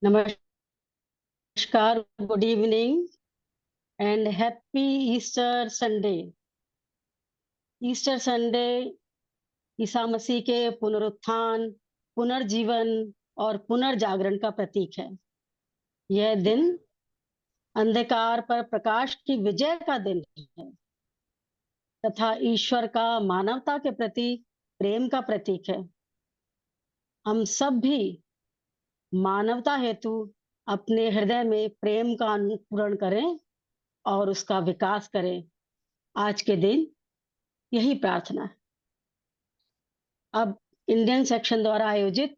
नमस्कार, good evening and happy Easter Sunday. Easter Sunday ईसा मसीह के पुनरुत्थान, पुनर्जीवन और पुनर्जागरण का प्रतीक है। यह दिन अंधकार पर प्रकाश की विजय का दिन है तथा ईश्वर का मानवता के प्रति प्रेम का प्रतीक है। हम सब भी मानवता हेतु अपने हृदय में प्रेम का अंकुरण करें और उसका विकास करें। आज के दिन यही प्रार्थना है। अब इंडियन सेक्शन द्वारा आयोजित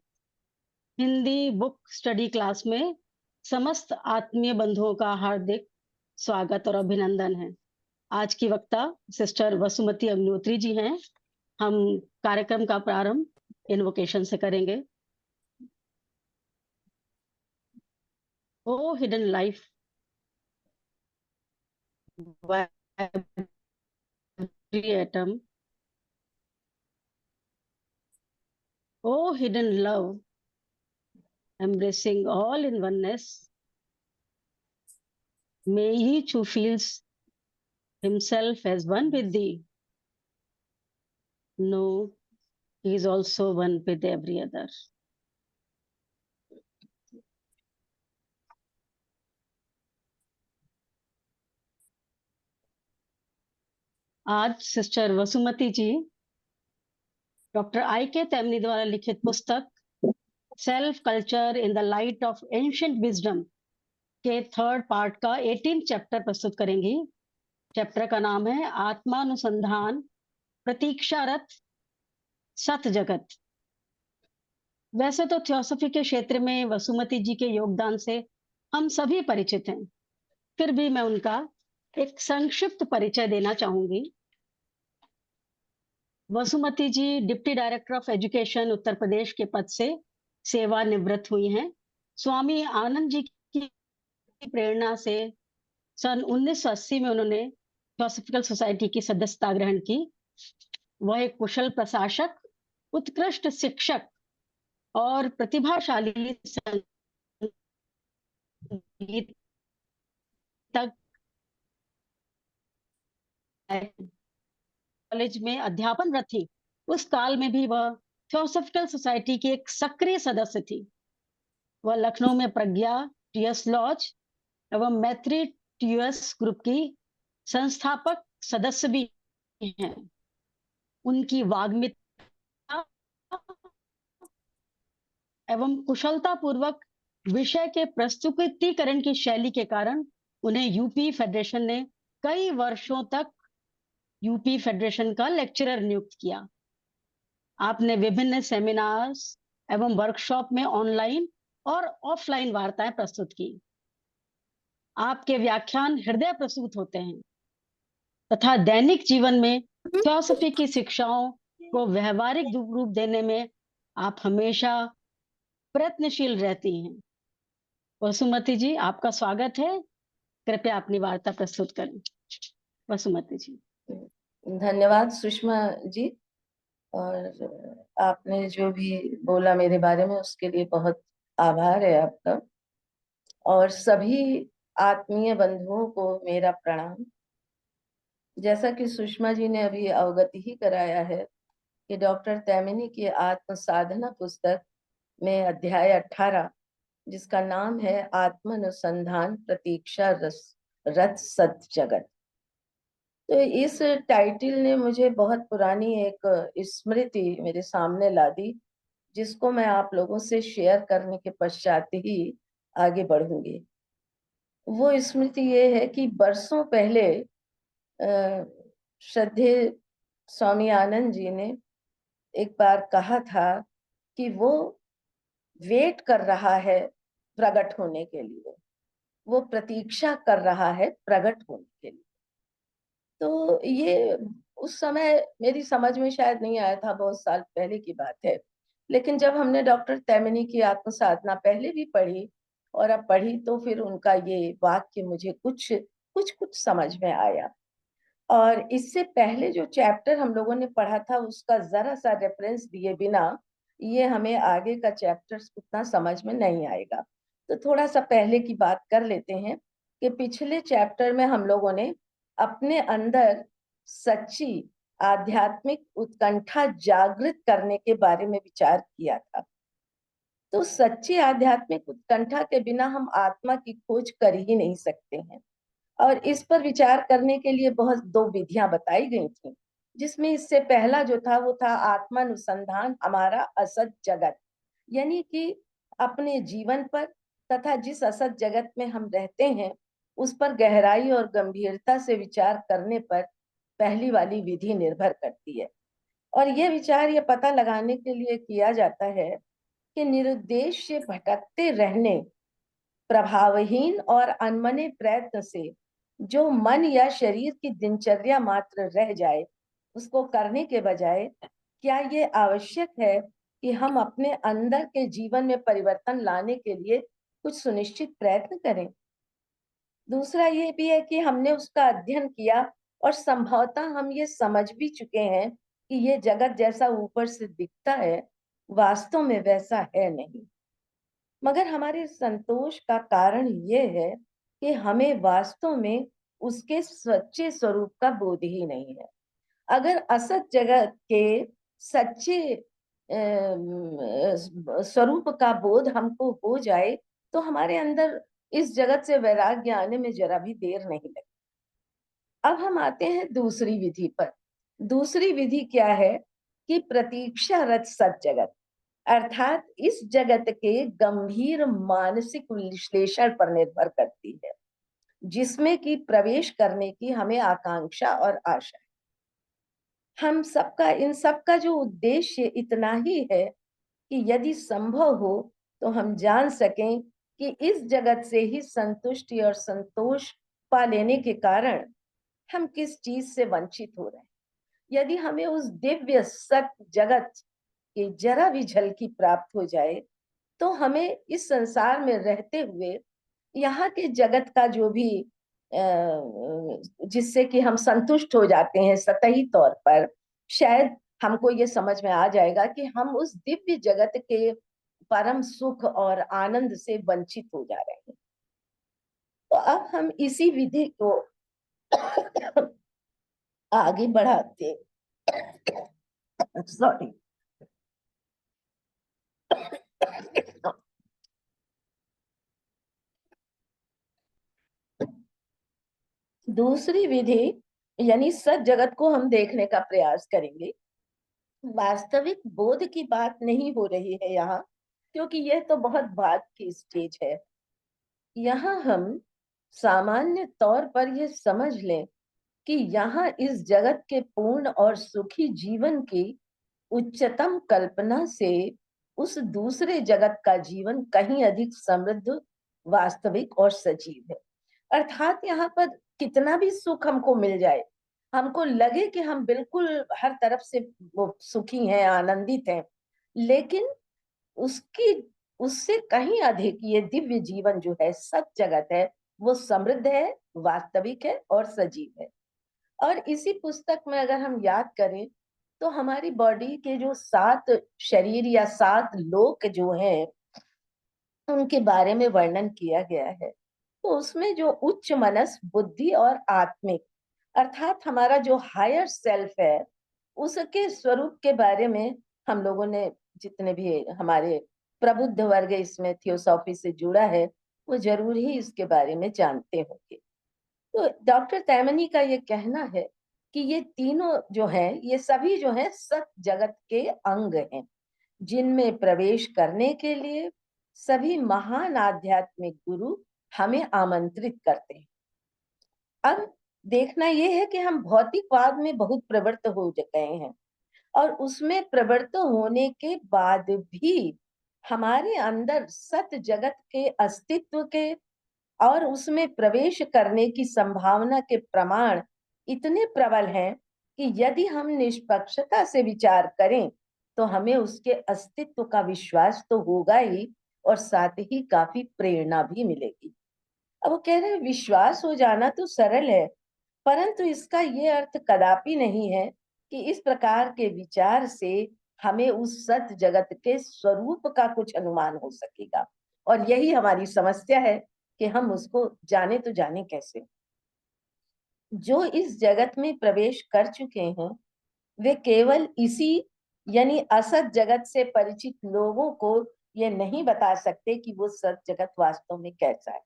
हिंदी बुक स्टडी क्लास में समस्त आत्मीय बंधुओं का हार्दिक स्वागत और अभिनंदन है। आज की वक्ता सिस्टर वसुमती अग्निहोत्री जी हैं। हम कार्यक्रम का प्रारंभ इन्वोकेशन से करेंगे। O hidden life, atom, O hidden love, embracing all in oneness, may each who feels himself as one with thee know he is also one with every other. आज sister Vasumati ji doctor I K Taimni द्वारा लिखित पुस्तक self culture in the light of ancient wisdom के third part का 18 chapter प्रस्तुत करेंगी। Chapter का नाम है आत्मानुसंधान, प्रतीक्षारत सत जगत। वैसे तो थियोसॉफी के क्षेत्र में वसुमती जी के योगदान से हम सभी परिचित हैं, फिर भी मैं उनका एक संक्षिप्त परिचय देना चाहूंगी। वसुमती जी deputy director of education Uttar Pradesh के पद से सेवानिवृत्त हुई हैं। स्वामी आनंद जी की प्रेरणा से सन 1980 में उन्होंने थियोसॉफिकल सोसाइटी की सदस्यता ग्रहण की। वह एक कुशल प्रशासक, उत्कृष्ट शिक्षक और प्रतिभाशाली संगीतज्ञ कॉलेज में अध्यापनरत थी। उस काल में भी वह थियोसॉफिकल सोसाइटी की एक सक्रिय सदस्य थी। वह लखनऊ में प्रज्ञा टीएस लॉज एवं मैत्री टीएस ग्रुप की संस्थापक सदस्य भी हैं। उनकी वाग्मिता एवं कुशलता पूर्वक विषय के प्रस्तुतिकरण की शैली के कारण उन्हें यूपी फेडरेशन ने कई वर्षों तक यूपी फेडरेशन का लेक्चरर नियुक्त किया। आपने विभिन्न सेमिनार्स एवं वर्कशॉप में ऑनलाइन और ऑफलाइन वार्ताएं प्रस्तुत की। आपके व्याख्यान हृदय प्रसूत होते हैं तथा दैनिक जीवन में थियोसॉफी की शिक्षाओं को व्यवहारिक रूप देने में आप हमेशा प्रयत्नशील रहती हैं। वसुमती जी, आपका स्वागत है। कृपया अपनी वार्ता प्रस्तुत करें। वसुमती जी। धन्यवाद सुषमा जी, और आपने जो भी बोला मेरे बारे में उसके लिए बहुत आभार है आपका। और सभी आत्मीय बंधुओं को मेरा प्रणाम। जैसा कि सुषमा जी ने अभी अवगति ही कराया है कि डॉक्टर तैमिनी की आत्म साधना पुस्तक में अध्याय 18, जिसका नाम है आत्मानुसंधान प्रतीक्षा रथ सत जगत, तो इस टाइटल ने मुझे बहुत पुरानी एक स्मृति मेरे सामने ला दी, जिसको मैं आप लोगों से शेयर करने के पश्चात ही आगे बढ़ूंगी। वो स्मृति ये है कि बरसों पहले श्रद्धेय स्वामी आनंद जी ने एक बार कहा था कि वो वेट कर रहा है प्रकट होने के लिए, वो प्रतीक्षा कर रहा है प्रकट होने के लिए। तो ये उस समय मेरी समझ में शायद नहीं आया था, बहुत साल पहले की बात है। लेकिन जब हमने डॉक्टर तैमिनी की आत्म साधना पहले भी पढ़ी और अब पढ़ी, तो फिर उनका ये वाक्य मुझे कुछ कुछ समझ में आया। और इससे पहले जो चैप्टर हम लोगों ने पढ़ा था उसका जरा सा रेफरेंस दिए बिना ये हमें आगे का चैप्टर उतना समझ में नहीं आएगा। तो थोड़ा सा पहले की बात कर लेते हैं कि पिछले चैप्टर में हम लोगों ने अपने अंदर सच्ची आध्यात्मिक उत्कंठा जागृत करने के बारे में विचार किया था। तो सच्ची आध्यात्मिक उत्कंठा के बिना हम आत्मा की खोज कर ही नहीं सकते हैं। और इस पर विचार करने के लिए बहुत दो विधियां बताई गई थी, जिसमें इससे पहला जो था वो था आत्मानुसंधान, हमारा असत जगत, यानी कि अपने जीवन पर तथा जिस असत जगत में हम रहते हैं उस पर गहराई और गंभीरता से विचार करने पर पहली वाली विधि निर्भर करती है। और यह विचार ये पता लगाने के लिए किया जाता है कि निरुद्देश्य भटकते रहने, प्रभावहीन और अनमने प्रयत्न से जो मन या शरीर की दिनचर्या मात्र रह जाए, उसको करने के बजाय क्या ये आवश्यक है कि हम अपने अंदर के जीवन में परिवर्तन लाने के लिए कुछ सुनिश्चित प्रयत्न करें। दूसरा ये भी है कि हमने उसका अध्ययन किया और संभवतः हम ये समझ भी चुके हैं कि ये जगत जैसा ऊपर से दिखता है, वास्तव में वैसा है नहीं। मगर हमारे संतोष का कारण ये है कि हमें वास्तव में उसके सच्चे स्वरूप का बोध ही नहीं है। अगर असत जगत के सच्चे स्वरूप का बोध हमको हो जाए तो हमारे अंदर इस जगत से वैराग्य आने में जरा भी देर नहीं लगती। अब हम आते हैं दूसरी विधि पर। दूसरी विधि क्या है कि प्रतीक्षारत सत जगत, अर्थात इस जगत के गंभीर मानसिक विश्लेषण पर निर्भर करती है, जिसमें कि प्रवेश करने की हमें आकांक्षा और आशा है। हम सबका, इन सबका जो उद्देश्य इतना ही है कि यदि संभव हो तो हम जान सकें कि इस जगत से ही संतुष्टि और संतोष पा लेने के कारण हम किस चीज से वंचित हो रहे हैं। यदि हमें उस दिव्य सत्य जगत की जरा भी झलकी प्राप्त हो जाए तो हमें इस संसार में रहते हुए यहाँ के जगत का जो भी जिससे कि हम संतुष्ट हो जाते हैं सतही तौर पर, शायद हमको ये समझ में आ जाएगा कि हम उस दिव्य जगत के परम सुख और आनंद से वंचित हो जा रहे हैं। तो अब हम इसी विधि को आगे बढ़ाते, सॉरी, दूसरी विधि यानी सत जगत को हम देखने का प्रयास करेंगे। वास्तविक बोध की बात नहीं हो रही है यहाँ, क्योंकि यह तो बहुत बाद की स्टेज है। यहाँ हम सामान्य तौर पर यह समझ लें कि यहाँ इस जगत के पूर्ण और सुखी जीवन की उच्चतम कल्पना से उस दूसरे जगत का जीवन कहीं अधिक समृद्ध, वास्तविक और सजीव है। अर्थात यहाँ पर कितना भी सुख हमको मिल जाए, हमको लगे कि हम बिल्कुल हर तरफ से वो सुखी हैं, आनंदित हैं, लेकिन उसकी उससे कहीं अधिक ये दिव्य जीवन जो है, सत जगत है, वो समृद्ध है, वास्तविक है और सजीव है। और इसी पुस्तक में अगर हम याद करें तो हमारी बॉडी के जो 7 शरीर या 7 लोक जो हैं उनके बारे में वर्णन किया गया है। तो उसमें जो उच्च मनस, बुद्धि और आत्मिक, अर्थात हमारा जो हायर सेल्फ है, उसके स्वरूप के बारे में हम लोगों ने, जितने भी हमारे प्रबुद्ध वर्ग इसमें थियोसॉफी से जुड़ा है, वो जरूर ही इसके बारे में जानते होंगे। तो डॉक्टर तैमनी का ये कहना है कि ये तीनों जो हैं, ये सभी जो हैं सत जगत के अंग हैं, जिनमें प्रवेश करने के लिए सभी महान आध्यात्मिक गुरु हमें आमंत्रित करते हैं। अब देखना यह है कि हम भौतिकवाद में बहुत प्रवृत्त हो गए हैं और उसमें प्रवृत्त होने के बाद भी हमारे अंदर सत जगत के अस्तित्व के और उसमें प्रवेश करने की संभावना के प्रमाण इतने प्रबल हैं कि यदि हम निष्पक्षता से विचार करें तो हमें उसके अस्तित्व का विश्वास तो होगा ही और साथ ही काफी प्रेरणा भी मिलेगी। अब वो कह रहे हैं विश्वास हो जाना तो सरल है, परंतु इसका ये अर्थ कदापि नहीं है कि इस प्रकार के विचार से हमें उस सत जगत के स्वरूप का कुछ अनुमान हो सकेगा। और यही हमारी समस्या है कि हम उसको जाने तो जाने कैसे। जो इस जगत में प्रवेश कर चुके हैं वे केवल इसी यानी असत जगत से परिचित लोगों को ये नहीं बता सकते कि वो सत जगत वास्तव में कैसा है।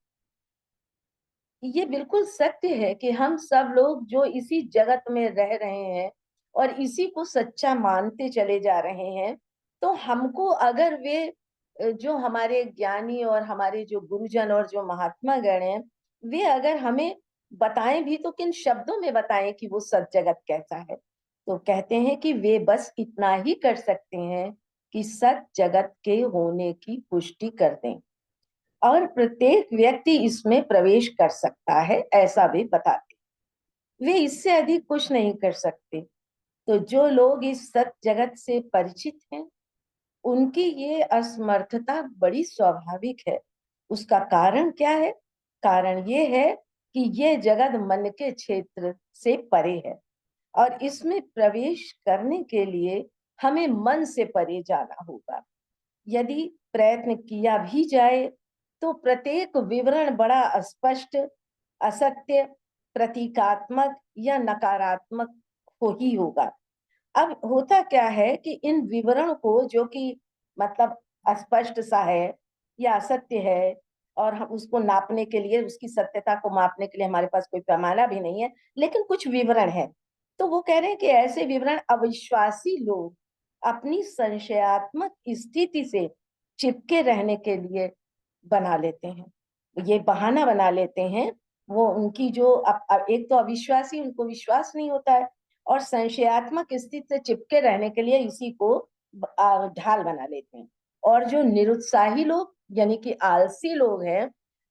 ये बिल्कुल सत्य है कि हम सब लोग जो इसी जगत में रह रहे हैं और इसी को सच्चा मानते चले जा रहे हैं, तो हमको अगर वे जो हमारे ज्ञानी और हमारे जो गुरुजन और जो महात्मा गण हैं, वे अगर हमें बताएं भी तो किन शब्दों में बताएं कि वो सत जगत कैसा है। तो कहते हैं कि वे बस इतना ही कर सकते हैं कि सत जगत के होने की पुष्टि कर दें और प्रत्येक व्यक्ति इसमें प्रवेश कर सकता है, ऐसा वे बताते। वे इससे अधिक कुछ नहीं कर सकते। तो जो लोग इस सत जगत से परिचित हैं, उनकी ये असमर्थता बड़ी स्वाभाविक है। उसका कारण क्या है? कारण ये है कि ये जगत मन के क्षेत्र से परे है और इसमें प्रवेश करने के लिए हमें मन से परे जाना होगा। यदि प्रयत्न किया भी जाए तो प्रत्येक विवरण बड़ा अस्पष्ट, असत्य, प्रतीकात्मक या नकारात्मक ही होगा। अब होता क्या है कि इन विवरण को जो कि मतलब अस्पष्ट सा है या असत्य है और हम उसको नापने के लिए, उसकी सत्यता को मापने के लिए हमारे पास कोई पैमाना भी नहीं है, लेकिन कुछ विवरण है। तो वो कह रहे हैं कि ऐसे विवरण अविश्वासी लोग अपनी संशयात्मक स्थिति से चिपके रहने के लिए बना लेते हैं, ये बहाना बना लेते हैं। वो उनकी जो एक तो अविश्वासी, उनको विश्वास नहीं होता है और संशयात्मक स्थिति से चिपके रहने के लिए इसी को ढाल बना लेते हैं। और जो निरुत्साही लोग यानी कि आलसी लोग हैं,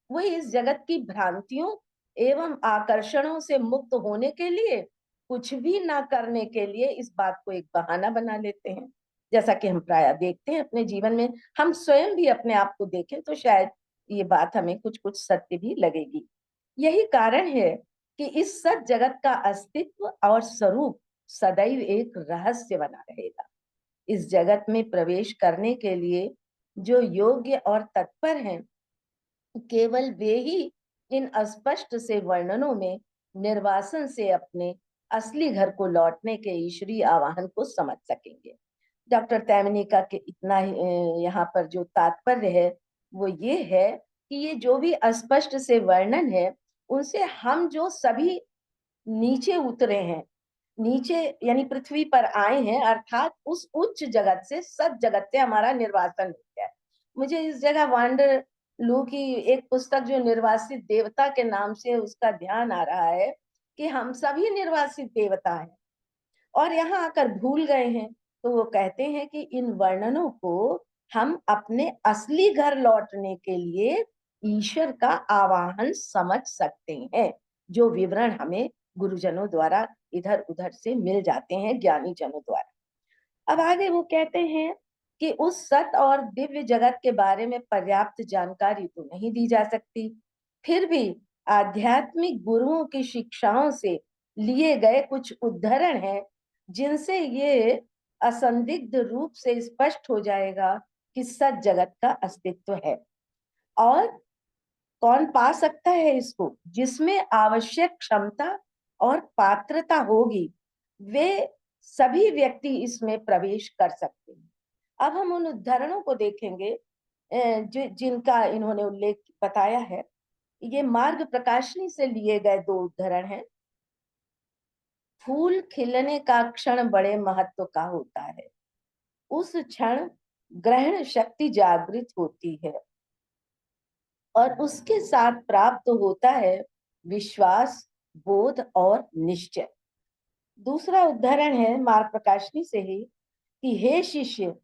वो इस जगत की भ्रांतियों एवं आकर्षणों से मुक्त होने के लिए कुछ भी ना करने के लिए इस बात को एक बहाना बना लेते हैं। जैसा कि हम प्रायः देखते हैं अपने जीवन में, हम स्वयं भी अपने आप को देखें तो शायद ये बात हमें कुछ कुछ सत्य भी लगेगी। यही कारण है कि इस सत जगत का अस्तित्व और स्वरूप सदैव एक रहस्य बना रहेगा। इस जगत में प्रवेश करने के लिए जो योग्य और तत्पर हैं, केवल वे ही इन अस्पष्ट से वर्णनों में निर्वासन से अपने असली घर को लौटने के ईश्वरीय आवाहन को समझ सकेंगे। डॉक्टर तैमनी का के इतना यहाँ पर जो तात्पर्य है वो ये है कि ये जो भी अस्पष्ट से वर्णन है, उनसे हम जो सभी नीचे उतरे हैं, नीचे यानी पृथ्वी पर आए हैं, अर्थात उस उच्च जगत से, सत जगत से हमारा निर्वासन हो गया है। मुझे इस जगह वांडर लू की एक पुस्तक जो निर्वासित देवता के नाम से, उसका ध्यान आ रहा है कि हम सभी निर्वासित देवता हैं और यहाँ आकर भूल गए हैं। तो वो कहते हैं कि इन वर्णनों को हम अपने असली घर लौटने के लिए ईश्वर का आवाहन समझ सकते हैं, जो विवरण हमें गुरुजनों द्वारा इधर उधर से मिल जाते हैं, ज्ञानी जनों द्वारा। अब आगे वो कहते हैं कि उस सत और दिव्य जगत के बारे में पर्याप्त जानकारी तो नहीं दी जा सकती, फिर भी आध्यात्मिक गुरुओं की शिक्षाओं से लिए गए कुछ उद्धरण हैं जिनसे ये असंदिग्ध रूप से स्पष्ट हो जाएगा कि सत जगत का अस्तित्व है। और कौन पा सकता है इसको? जिसमें आवश्यक क्षमता और पात्रता होगी, वे सभी व्यक्ति इसमें प्रवेश कर सकते हैं। अब हम उन उदाहरणों को देखेंगे जिनका इन्होंने उल्लेख बताया है। ये मार्ग प्रकाशनी से लिए गए दो उदाहरण हैं। फूल खिलने का क्षण बड़े महत्व का होता है। उस क्षण ग्रहण शक्ति जागृत होती है और उसके साथ प्राप्त होता है विश्वास, बोध और निश्चय। दूसरा उदाहरण है मार्ग प्रकाशनी से ही कि हे शिष्य,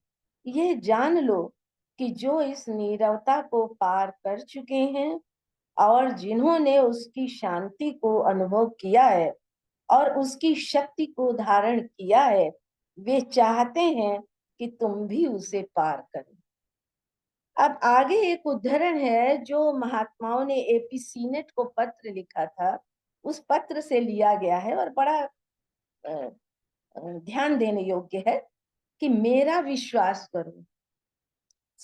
ये जान लो कि जो इस नीरवता को पार कर चुके हैं और जिन्होंने उसकी शांति को अनुभव किया है और उसकी शक्ति को धारण किया है, वे चाहते हैं कि तुम भी उसे पार करो। अब आगे एक उदाहरण है जो महात्माओं ने एपी सीनेट को पत्र लिखा था, उस पत्र से लिया गया है और बड़ा ध्यान देने योग्य है कि मेरा विश्वास करो,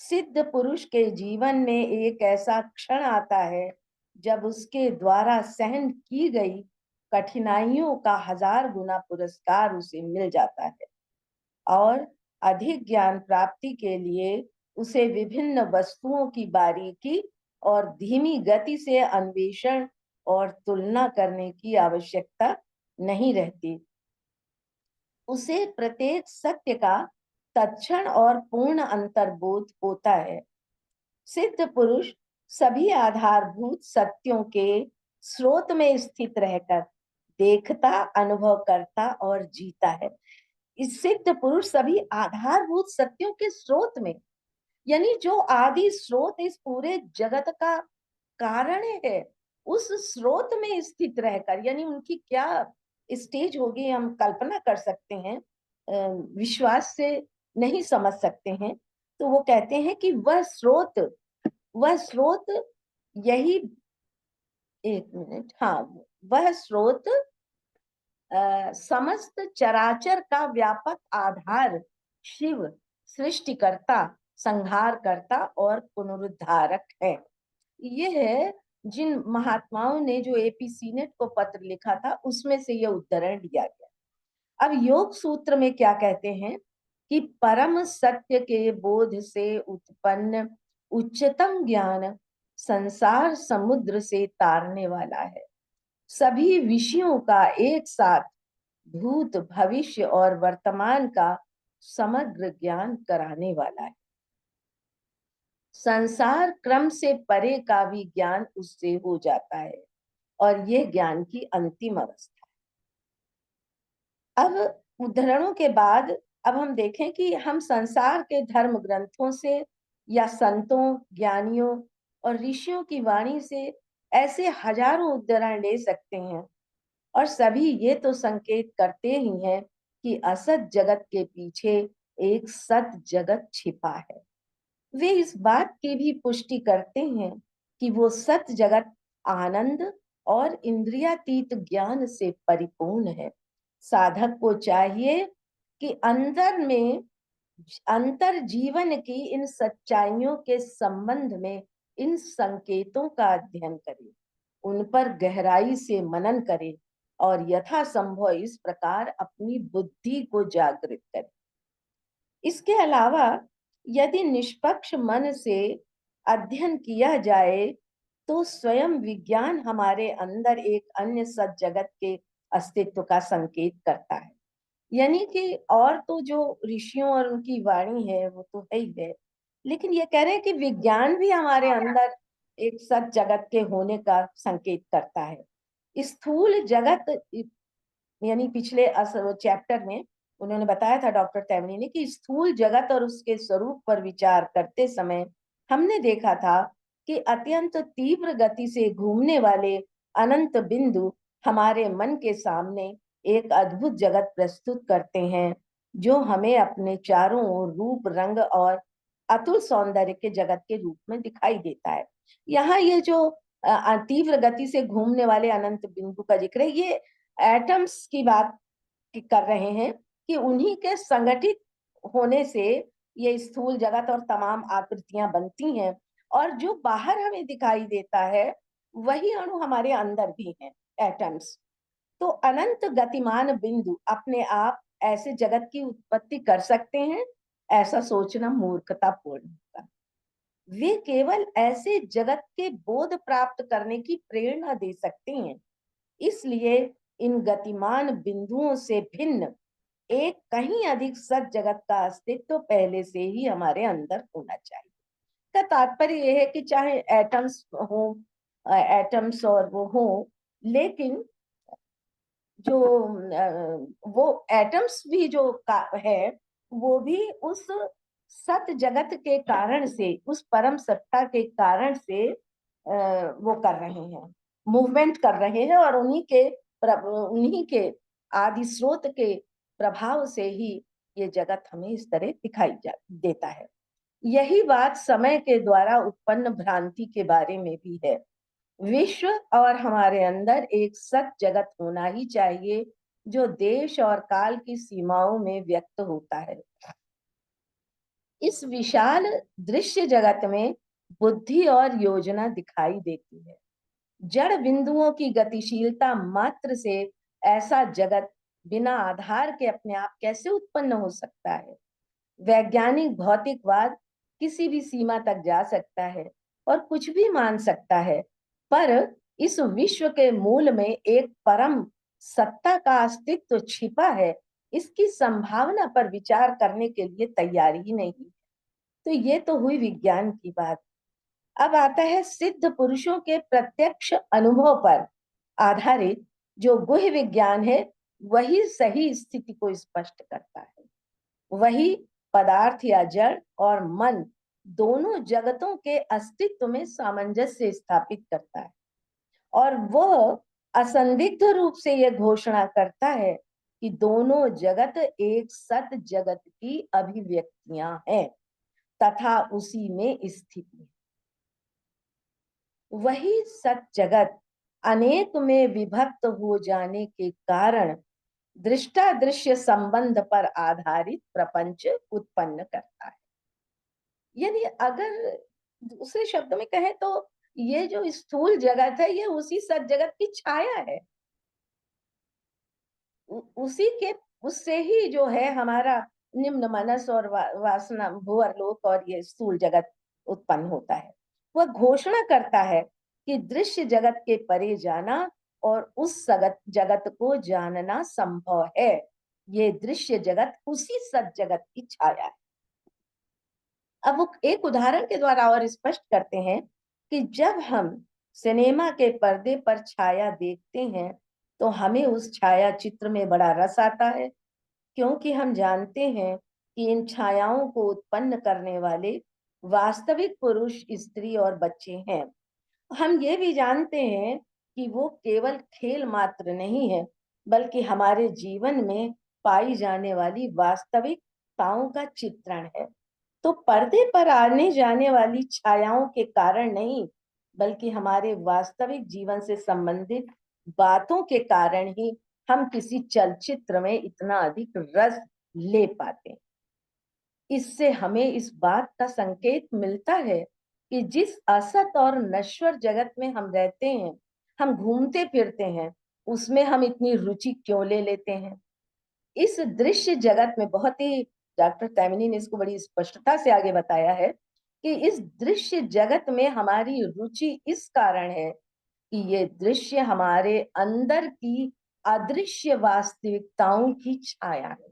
सिद्ध पुरुष के जीवन में एक ऐसा क्षण आता है जब उसके द्वारा सहन की गई कठिनाइयों का 1000 गुना पुरस्कार उसे मिल जाता है और अधिक ज्ञान प्राप्ति के लिए उसे विभिन्न वस्तुओं की बारीकी और धीमी गति से अन्वेषण और तुलना करने की आवश्यकता नहीं रहती। उसे प्रत्येक सत्य का तत्क्षण और पूर्ण अंतर्बोध होता है। सिद्ध पुरुष सभी आधारभूत सत्यों के स्रोत में स्थित रहकर देखता, अनुभव करता और जीता है। इस सिद्ध पुरुष सभी आधारभूत सत्यों के स्रोत में, यानी जो आदि स्रोत इस पूरे जगत का कारण है, उस स्रोत में स्थित रहकर, यानी उनकी क्या स्टेज होगी हम कल्पना कर सकते हैं, विश्वास से नहीं समझ सकते हैं। तो वो कहते हैं कि वह स्रोत यही, एक मिनट, हाँ, वह स्रोत समस्त चराचर का व्यापक आधार शिव, सृष्टिकर्ता, संहारकर्ता और पुनरुद्धारक है। ये है जिन महात्माओं ने जो एपी सीनेट को पत्र लिखा था उसमें से ये उद्धरण दिया गया। अब योग सूत्र में क्या कहते हैं कि परम सत्य के बोध से उत्पन्न उच्चतम ज्ञान संसार समुद्र से तारने वाला है। सभी विषयों का एक साथ भूत, भविष्य और वर्तमान का समग्र ज्ञान कराने वाला है। संसार क्रम से परे का भी ज्ञान उससे हो जाता है और यह ज्ञान की अंतिम अवस्था है। अब उद्धरणों के बाद अब हम देखें कि हम संसार के धर्म ग्रंथों से या संतों, ज्ञानियों और ऋषियों की वाणी से ऐसे हजारों उद्धरण ले सकते हैं और सभी ये तो संकेत करते ही हैं कि असत जगत के पीछे एक सत जगत छिपा है। वे इस बात की भी पुष्टि करते हैं कि वो सत जगत आनंद और इंद्रियातीत ज्ञान से परिपूर्ण है। साधक को चाहिए कि अंतर जीवन की इन सच्चाइयों के संबंध में इन संकेतों का अध्ययन करे, उन पर गहराई से मनन करे और यथासंभव इस प्रकार अपनी बुद्धि को जागृत करे। इसके अलावा यदि निष्पक्ष मन से अध्ययन किया जाए तो स्वयं विज्ञान हमारे अंदर एक अन्य सत जगत के अस्तित्व का संकेत करता है। यानी कि और तो जो ऋषियों और उनकी वाणी है वो तो है ही है, लेकिन ये कह रहे हैं कि विज्ञान भी हमारे अंदर एक सत जगत के होने का संकेत करता है। स्थूल जगत, यानी पिछले चैप्टर में उन्होंने बताया था डॉक्टर तैमनी ने कि स्थूल जगत और उसके स्वरूप पर विचार करते समय हमने देखा था कि अत्यंत तीव्र गति से घूमने वाले अनंत बिंदु हमारे मन के सामने एक अद्भुत जगत प्रस्तुत करते हैं जो हमें अपने चारों ओर रूप, रंग और अतुल सौंदर्य के जगत के रूप में दिखाई देता है। यहाँ ये जो तीव्र गति से घूमने वाले अनंत बिंदु का जिक्र है, ये एटम्स की बात कर रहे हैं कि उन्हीं के संगठित होने से ये स्थूल जगत और तमाम आकृतियां बनती हैं और जो बाहर हमें दिखाई देता है वही अणु हमारे अंदर भी हैं, एटम्स। तो अनंत गतिमान बिंदु अपने आप ऐसे जगत की उत्पत्ति कर सकते हैं, ऐसा सोचना मूर्खतापूर्ण होगा। वे केवल ऐसे जगत के बोध प्राप्त करने की प्रेरणा दे सकते हैं। इसलिए इन गतिमान बिंदुओं से भिन्न एक कहीं अधिक सत जगत का अस्तित्व पहले से ही हमारे अंदर होना चाहिए। का तात्पर्य यह है कि चाहे एटम्स हो, एटम्स और वो हो, लेकिन जो वो एटम्स भी जो है वो भी उस सत जगत के कारण से, उस परम सत्ता के कारण से वो कर रहे हैं, मूवमेंट कर रहे हैं और उन्हीं के आदि स्रोत के प्रभाव से ही ये जगत हमें इस तरह दिखाई देता है। यही बात समय के द्वारा उत्पन्न भ्रांति के बारे में भी है। विश्व और हमारे अंदर एक सत जगत होना ही चाहिए जो देश और काल की सीमाओं में व्यक्त होता है। इस विशाल दृश्य जगत में बुद्धि और योजना दिखाई देती है। जड़ बिंदुओं की गतिशीलता मात्र से ऐसा जगत बिना आधार के अपने आप कैसे उत्पन्न हो सकता है। वैज्ञानिक भौतिकवाद किसी भी सीमा तक जा सकता है और कुछ भी मान सकता है, पर इस विश्व के मूल में एक परम सत्ता का अस्तित्व छिपा है, इसकी संभावना पर विचार करने के लिए तैयार ही नहीं। तो ये तो हुई विज्ञान की बात। अब आता है सिद्ध पुरुषों के प्रत्यक्ष अनुभव पर आधारित जो गुह्य विज्ञान है, वही सही स्थिति को स्पष्ट करता है। वही पदार्थ या जड़ और मन दोनों जगतों के अस्तित्व में सामंजस्य स्थापित करता है, और वह असंदिग्ध रूप से यह घोषणा करता है कि दोनों जगत एक सत जगत की अभिव्यक्तियां हैं तथा उसी में स्थित है। वही सत जगत अनेक में विभक्त हो जाने के कारण दृष्टादृश्य संबंध पर आधारित प्रपंच उत्पन्न करता है। यानी अगर दूसरे शब्द में कहें तो ये जो स्थूल जगत है, ये उसी सत जगत की छाया है। उसी के उससे ही जो है हमारा निम्न मनस और वासना भूअरलोक और ये स्थूल जगत उत्पन्न होता है। वह घोषणा करता है कि दृश्य जगत के परे जाना और उस जगत को जानना संभव है। ये दृश्य जगत उसी सत जगत की छाया है। अब वो एक उदाहरण के द्वारा और स्पष्ट करते हैं कि जब हम सिनेमा के पर्दे पर छाया देखते हैं तो हमें उस छाया चित्र में बड़ा रस आता है, क्योंकि हम जानते हैं कि इन छायाओं को उत्पन्न करने वाले वास्तविक पुरुष, स्त्री और बच्चे हैं। हम ये भी जानते हैं कि वो केवल खेल मात्र नहीं है, बल्कि हमारे जीवन में पाई जाने वाली वास्तविकताओं का चित्रण है। तो पर्दे पर आने जाने वाली छायाओं के कारण नहीं, बल्कि हमारे वास्तविक जीवन से संबंधित बातों के कारण ही हम किसी चलचित्र में इतना अधिक रस ले पाते हैं। इससे हमें इस बात का संकेत मिलता है कि जिस असत और नश्वर जगत में हम रहते हैं, हम घूमते फिरते हैं, उसमें हम इतनी रुचि क्यों ले लेते हैं। इस दृश्य जगत में बहुत ही डॉक्टर तैमिनी ने इसको बड़ी स्पष्टता से आगे बताया है कि इस दृश्य जगत में हमारी रुचि इस कारण है कि ये दृश्य हमारे अंदर की अदृश्य वास्तविकताओं की छाया है।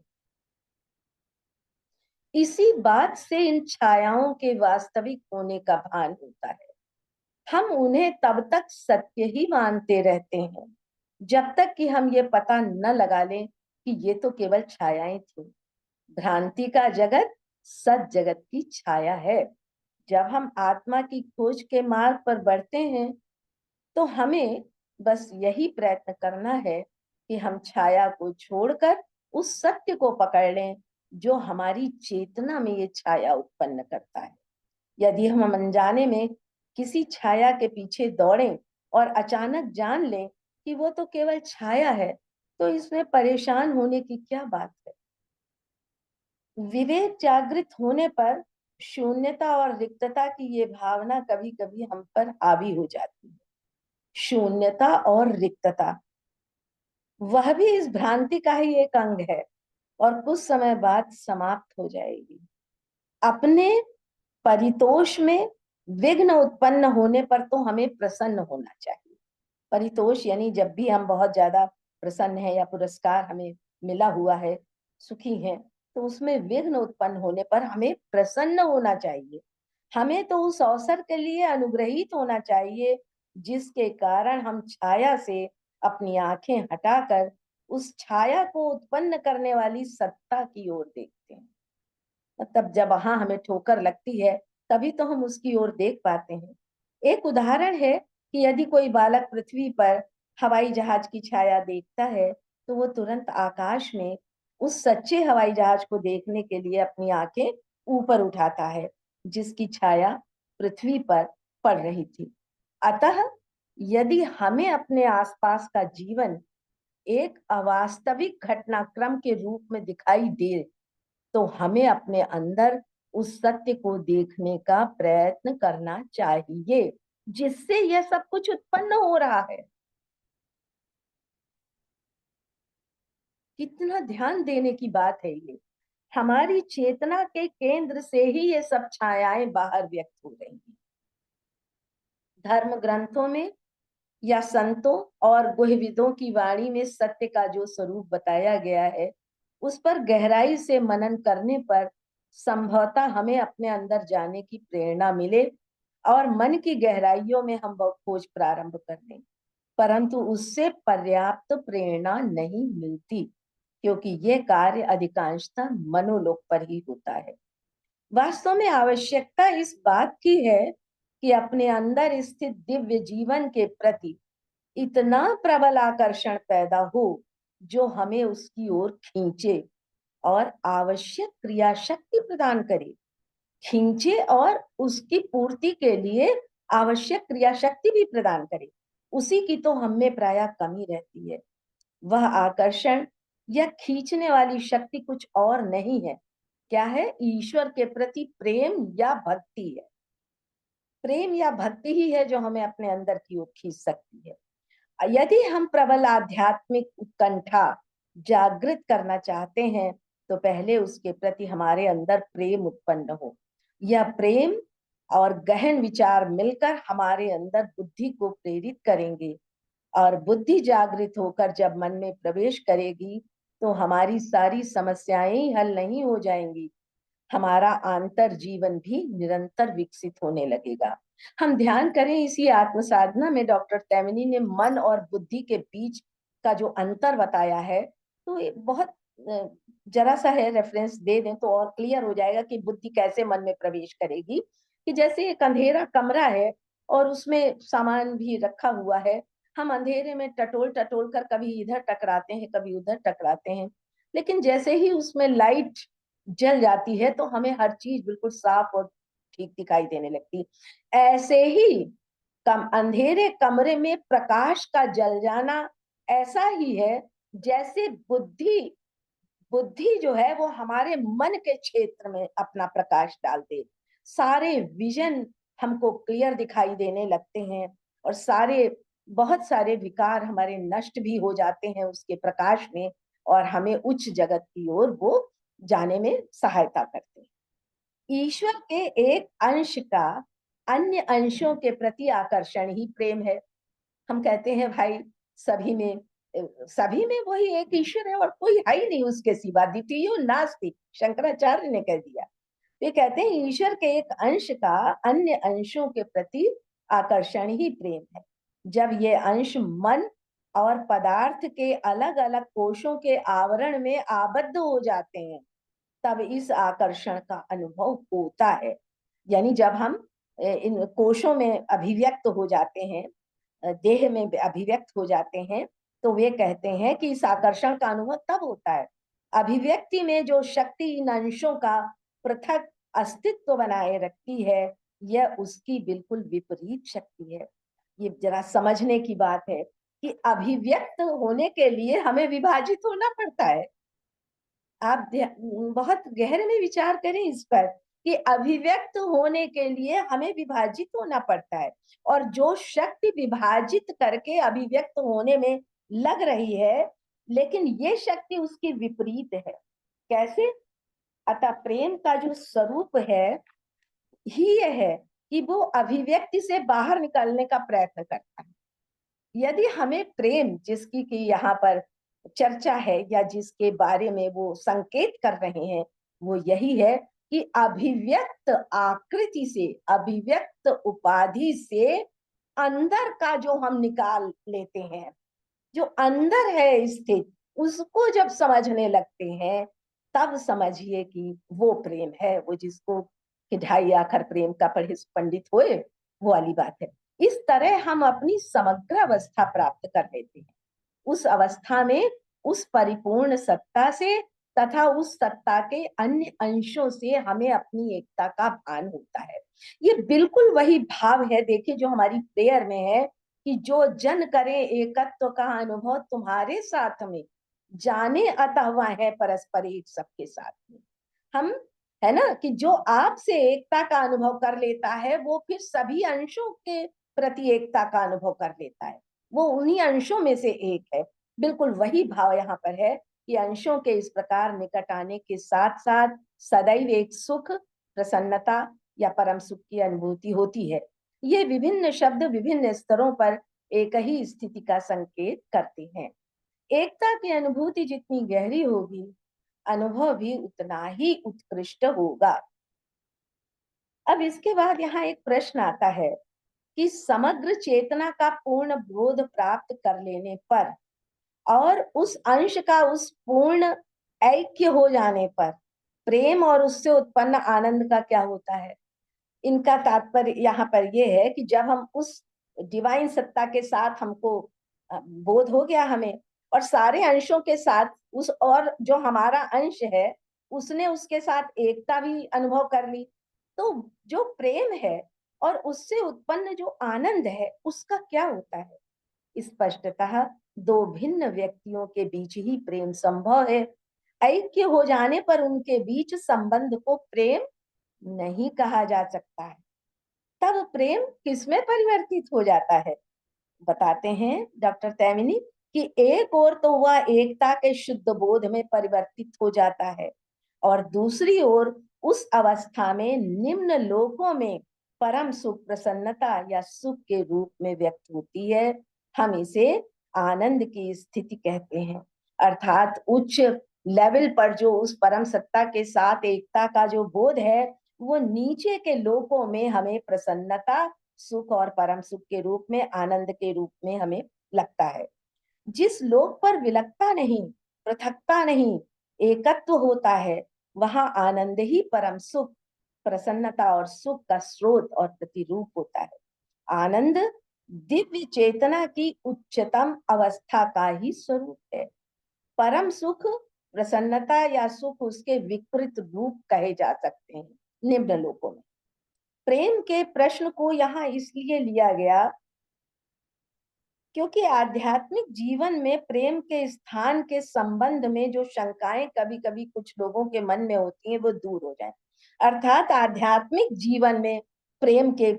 इसी बात से इन छायाओं के वास्तविक होने का भान होता है। हम उन्हें तब तक सत्य ही मानते रहते हैं जब तक कि हम ये पता न लगा लें कि ये तो केवल छायाएं थी। भ्रांति का जगत सत जगत की छाया है। जब हम आत्मा की खोज के मार्ग पर बढ़ते हैं तो हमें बस यही प्रयत्न करना है कि हम छाया को छोड़कर उस सत्य को पकड़ लें जो हमारी चेतना में ये छाया उत्पन्न करता है। यदि हम अनजाने में किसी छाया के पीछे दौड़ें और अचानक जान लें कि वो तो केवल छाया है, तो इसमें परेशान होने की क्या बात है। विवेक जागृत होने पर शून्यता और रिक्तता की ये भावना कभी कभी हम पर हावी हो जाती है। शून्यता और रिक्तता, वह भी इस भ्रांति का ही एक अंग है और कुछ समय बाद समाप्त हो जाएगी। अपने परितोष में विघ्न उत्पन्न होने पर तो हमें प्रसन्न होना चाहिए। परितोष यानी जब भी हम बहुत ज्यादा प्रसन्न हैं या पुरस्कार हमें मिला हुआ है, सुखी हैं, तो उसमें विघ्न उत्पन्न होने पर हमें प्रसन्न होना चाहिए। हमें तो उस अवसर के लिए अनुग्रहित होना चाहिए जिसके कारण हम छाया से अपनी आंखें हटाकर उस छाया को उत्पन्न करने वाली सत्ता की ओर देखते हैं। मतलब जब वहां हमें ठोकर लगती है तभी तो हम उसकी ओर देख पाते हैं। एक उदाहरण है कि यदि कोई बालक पृथ्वी पर हवाई जहाज की छाया देखता है तो वो तुरंत आकाश में उस सच्चे हवाई जहाज को देखने के लिए अपनी आंखें ऊपर उठाता है जिसकी छाया पृथ्वी पर पड़ रही थी। अतः यदि हमें अपने आसपास का जीवन एक अवास्तविक घटनाक्रम के रूप में दिखाई दे तो हमें अपने अंदर उस सत्य को देखने का प्रयत्न करना चाहिए जिससे यह सब कुछ उत्पन्न हो रहा है। कितना ध्यान देने की बात है ये। हमारी चेतना के केंद्र से ही ये सब छायाएं बाहर व्यक्त हो रही हैं। धर्म ग्रंथों में या संतों और गुह्यविदों की वाणी में सत्य का जो स्वरूप बताया गया है, उस पर गहराई से मनन करने पर संभवतः हमें अपने अंदर जाने की प्रेरणा मिले और मन की गहराइयों में हम वह खोज प्रारंभ कर दें। परंतु उससे पर्याप्त प्रेरणा नहीं मिलती, क्योंकि ये कार्य अधिकांशतः मनोलोक पर ही होता है। वास्तव में आवश्यकता इस बात की है कि अपने अंदर स्थित दिव्य जीवन के प्रति इतना प्रबल आकर्षण पैदा हो जो हमें उसकी ओर खींचे और आवश्यक क्रिया शक्ति प्रदान करे। खींचे और उसकी पूर्ति के लिए आवश्यक क्रिया शक्ति भी प्रदान करे। उसी की तो हम में प्रायः कमी रहती है। वह आकर्षण या खींचने वाली शक्ति कुछ और नहीं है। क्या है? ईश्वर के प्रति प्रेम या भक्ति है। प्रेम या भक्ति ही है जो हमें अपने अंदर की ओर खींच सकती है। यदि हम प्रबल आध्यात्मिक उत्कंठा जागृत करना चाहते हैं तो पहले उसके प्रति हमारे अंदर प्रेम उत्पन्न हो। यह प्रेम और गहन विचार मिलकर हमारे अंदर बुद्धि को प्रेरित करेंगे और बुद्धि जागृत होकर जब मन में प्रवेश करेगी तो हमारी सारी समस्याएं ही हल नहीं हो जाएंगी, हमारा आंतर जीवन भी निरंतर विकसित होने लगेगा। हम ध्यान करें, इसी आत्म साधना में डॉक्टर तैमनी ने मन और बुद्धि के बीच का जो अंतर बताया है, तो ये बहुत जरा सा है, रेफरेंस दे दें तो और क्लियर हो जाएगा कि बुद्धि कैसे मन में प्रवेश करेगी। कि जैसे एक अंधेरा कमरा है और उसमें सामान भी रखा हुआ है, हम अंधेरे में टटोल टटोल कर कभी इधर टकराते हैं कभी उधर टकराते हैं, लेकिन जैसे ही उसमें लाइट जल जाती है तो हमें हर चीज बिल्कुल साफ और ठीक दिखाई देने लगती है। ऐसे ही अंधेरे कमरे में प्रकाश का जल जाना ऐसा ही है जैसे बुद्धि बुद्धि जो है वो हमारे मन के क्षेत्र में अपना प्रकाश डाल दे। सारे विजन हमको क्लियर दिखाई देने लगते हैं और बहुत सारे विकार हमारे नष्ट भी हो जाते हैं उसके प्रकाश में, और हमें उच्च जगत की ओर वो जाने में सहायता करते हैं। ईश्वर के एक अंश का अन्य अंशों के प्रति आकर्षण ही प्रेम है। हम कहते हैं भाई सभी में वही एक ईश्वर है और कोई है ही नहीं उसके सिवा, द्वितीयो नास्ति, शंकराचार्य ने कह दिया। वे कहते हैं ईश्वर के एक अंश का अन्य अंशों के प्रति आकर्षण ही प्रेम है। जब ये अंश मन और पदार्थ के अलग अलग कोशों के आवरण में आबद्ध हो जाते हैं तब इस आकर्षण का अनुभव होता है। यानी जब हम इन कोशों में अभिव्यक्त हो जाते हैं, देह में अभिव्यक्त हो जाते हैं, तो वे कहते हैं कि इस आकर्षण का अनुभव तब होता है। अभिव्यक्ति में जो शक्ति इन अंशों का पृथक अस्तित्व बनाए रखती है, यह उसकी बिल्कुल विपरीत शक्ति है। ये जरा समझने की बात है कि अभिव्यक्त होने के लिए हमें विभाजित होना पड़ता है। आप बहुत गहरे में विचार करें इस पर कि अभिव्यक्त होने के लिए हमें विभाजित होना पड़ता है, और जो शक्ति विभाजित करके अभिव्यक्त होने में लग रही है, लेकिन ये शक्ति उसकी विपरीत है। कैसे? अतः प्रेम का जो स्वरूप है ही यह है कि वो अभिव्यक्ति से बाहर निकलने का प्रयत्न करता है। यदि हमें प्रेम, जिसकी की यहाँ पर चर्चा है या जिसके बारे में वो संकेत कर रहे हैं, वो यही है कि अभिव्यक्त आकृति से, अभिव्यक्त उपाधि से अंदर का जो हम निकाल लेते हैं, जो अंदर है स्थित, उसको जब समझने लगते हैं तब समझिए कि वो प्रेम है, वो जिसको कि ढाई आखर प्रेम का पढ़े पंडित होए, वो वाली बात है। इस तरह हम अपनी समग्र अवस्था प्राप्त कर लेते हैं। उस अवस्था में उस परिपूर्ण सत्ता से तथा उस सत्ता के अन्य अंशों से हमें अपनी एकता का भान होता है। ये बिल्कुल वही भाव है, देखिए, जो हमारी प्रेयर में है कि जो जन करे एकत्व का अनुभव तुम्हारे साथ में, जाने अतः वह है परस्पर एक सबके साथ में। हम है ना, कि जो आपसे एकता का अनुभव कर लेता है वो फिर सभी अंशों के प्रति एकता का अनुभव कर लेता है, वो उन्हीं अंशों में से एक है। बिल्कुल वही भाव यहाँ पर है कि अंशों के इस प्रकार निकट आने के साथ साथ सदैव एक सुख, प्रसन्नता या परम सुख की अनुभूति होती है। ये विभिन्न शब्द विभिन्न स्तरों पर एक ही स्थिति का संकेत करते हैं। एकता की अनुभूति जितनी गहरी होगी, अनुभव भी उतना ही उत्कृष्ट होगा। अब इसके बाद यहाँ एक प्रश्न आता है कि समग्र चेतना का पूर्ण बोध प्राप्त कर लेने पर और उस अंश का उस पूर्ण ऐक्य हो जाने पर प्रेम और उससे उत्पन्न आनंद का क्या होता है? इनका तात्पर्य यहाँ पर यह है कि जब हम उस डिवाइन सत्ता के साथ हमको बोध हो गया हमें, और सारे अंशों के साथ उस, और जो हमारा अंश है उसने उसके साथ एकता भी अनुभव कर ली, तो जो प्रेम है और उससे उत्पन्न जो आनंद है उसका क्या होता है? स्पष्टतः दो भिन्न व्यक्तियों के बीच ही प्रेम संभव है। ऐक्य हो जाने पर उनके बीच संबंध को प्रेम नहीं कहा जा सकता है। तब प्रेम किसमें परिवर्तित हो जाता है? बताते हैं डॉक्टर तैमिनी कि एक ओर तो वह एकता के शुद्ध बोध में परिवर्तित हो जाता है और दूसरी ओर उस अवस्था में निम्न लोकों में परम सुख, प्रसन्नता या सुख के रूप में व्यक्त होती है। हम इसे आनंद की स्थिति कहते हैं। अर्थात उच्च लेवल पर जो उस परम सत्ता के साथ एकता का जो बोध है, वो नीचे के लोकों में हमें प्रसन्नता, सुख और परम सुख के रूप में, आनंद के रूप में हमें लगता है। जिस लोक पर विलकता नहीं, पृथकता नहीं, एकत्व होता है, वहां आनंद ही परम सुख, प्रसन्नता और सुख का स्रोत और प्रतिरूप होता है। आनंद दिव्य चेतना की उच्चतम अवस्था का ही स्वरूप है। परम सुख, प्रसन्नता या सुख उसके विकृत रूप कहे जा सकते हैं निम्न लोकों में। प्रेम के प्रश्न को यहाँ इसलिए लिया गया क्योंकि आध्यात्मिक जीवन में प्रेम के स्थान के संबंध में जो शंकाएं कभी कभी कुछ लोगों के मन में होती हैं वो दूर हो जाए। अर्थात आध्यात्मिक जीवन में प्रेम के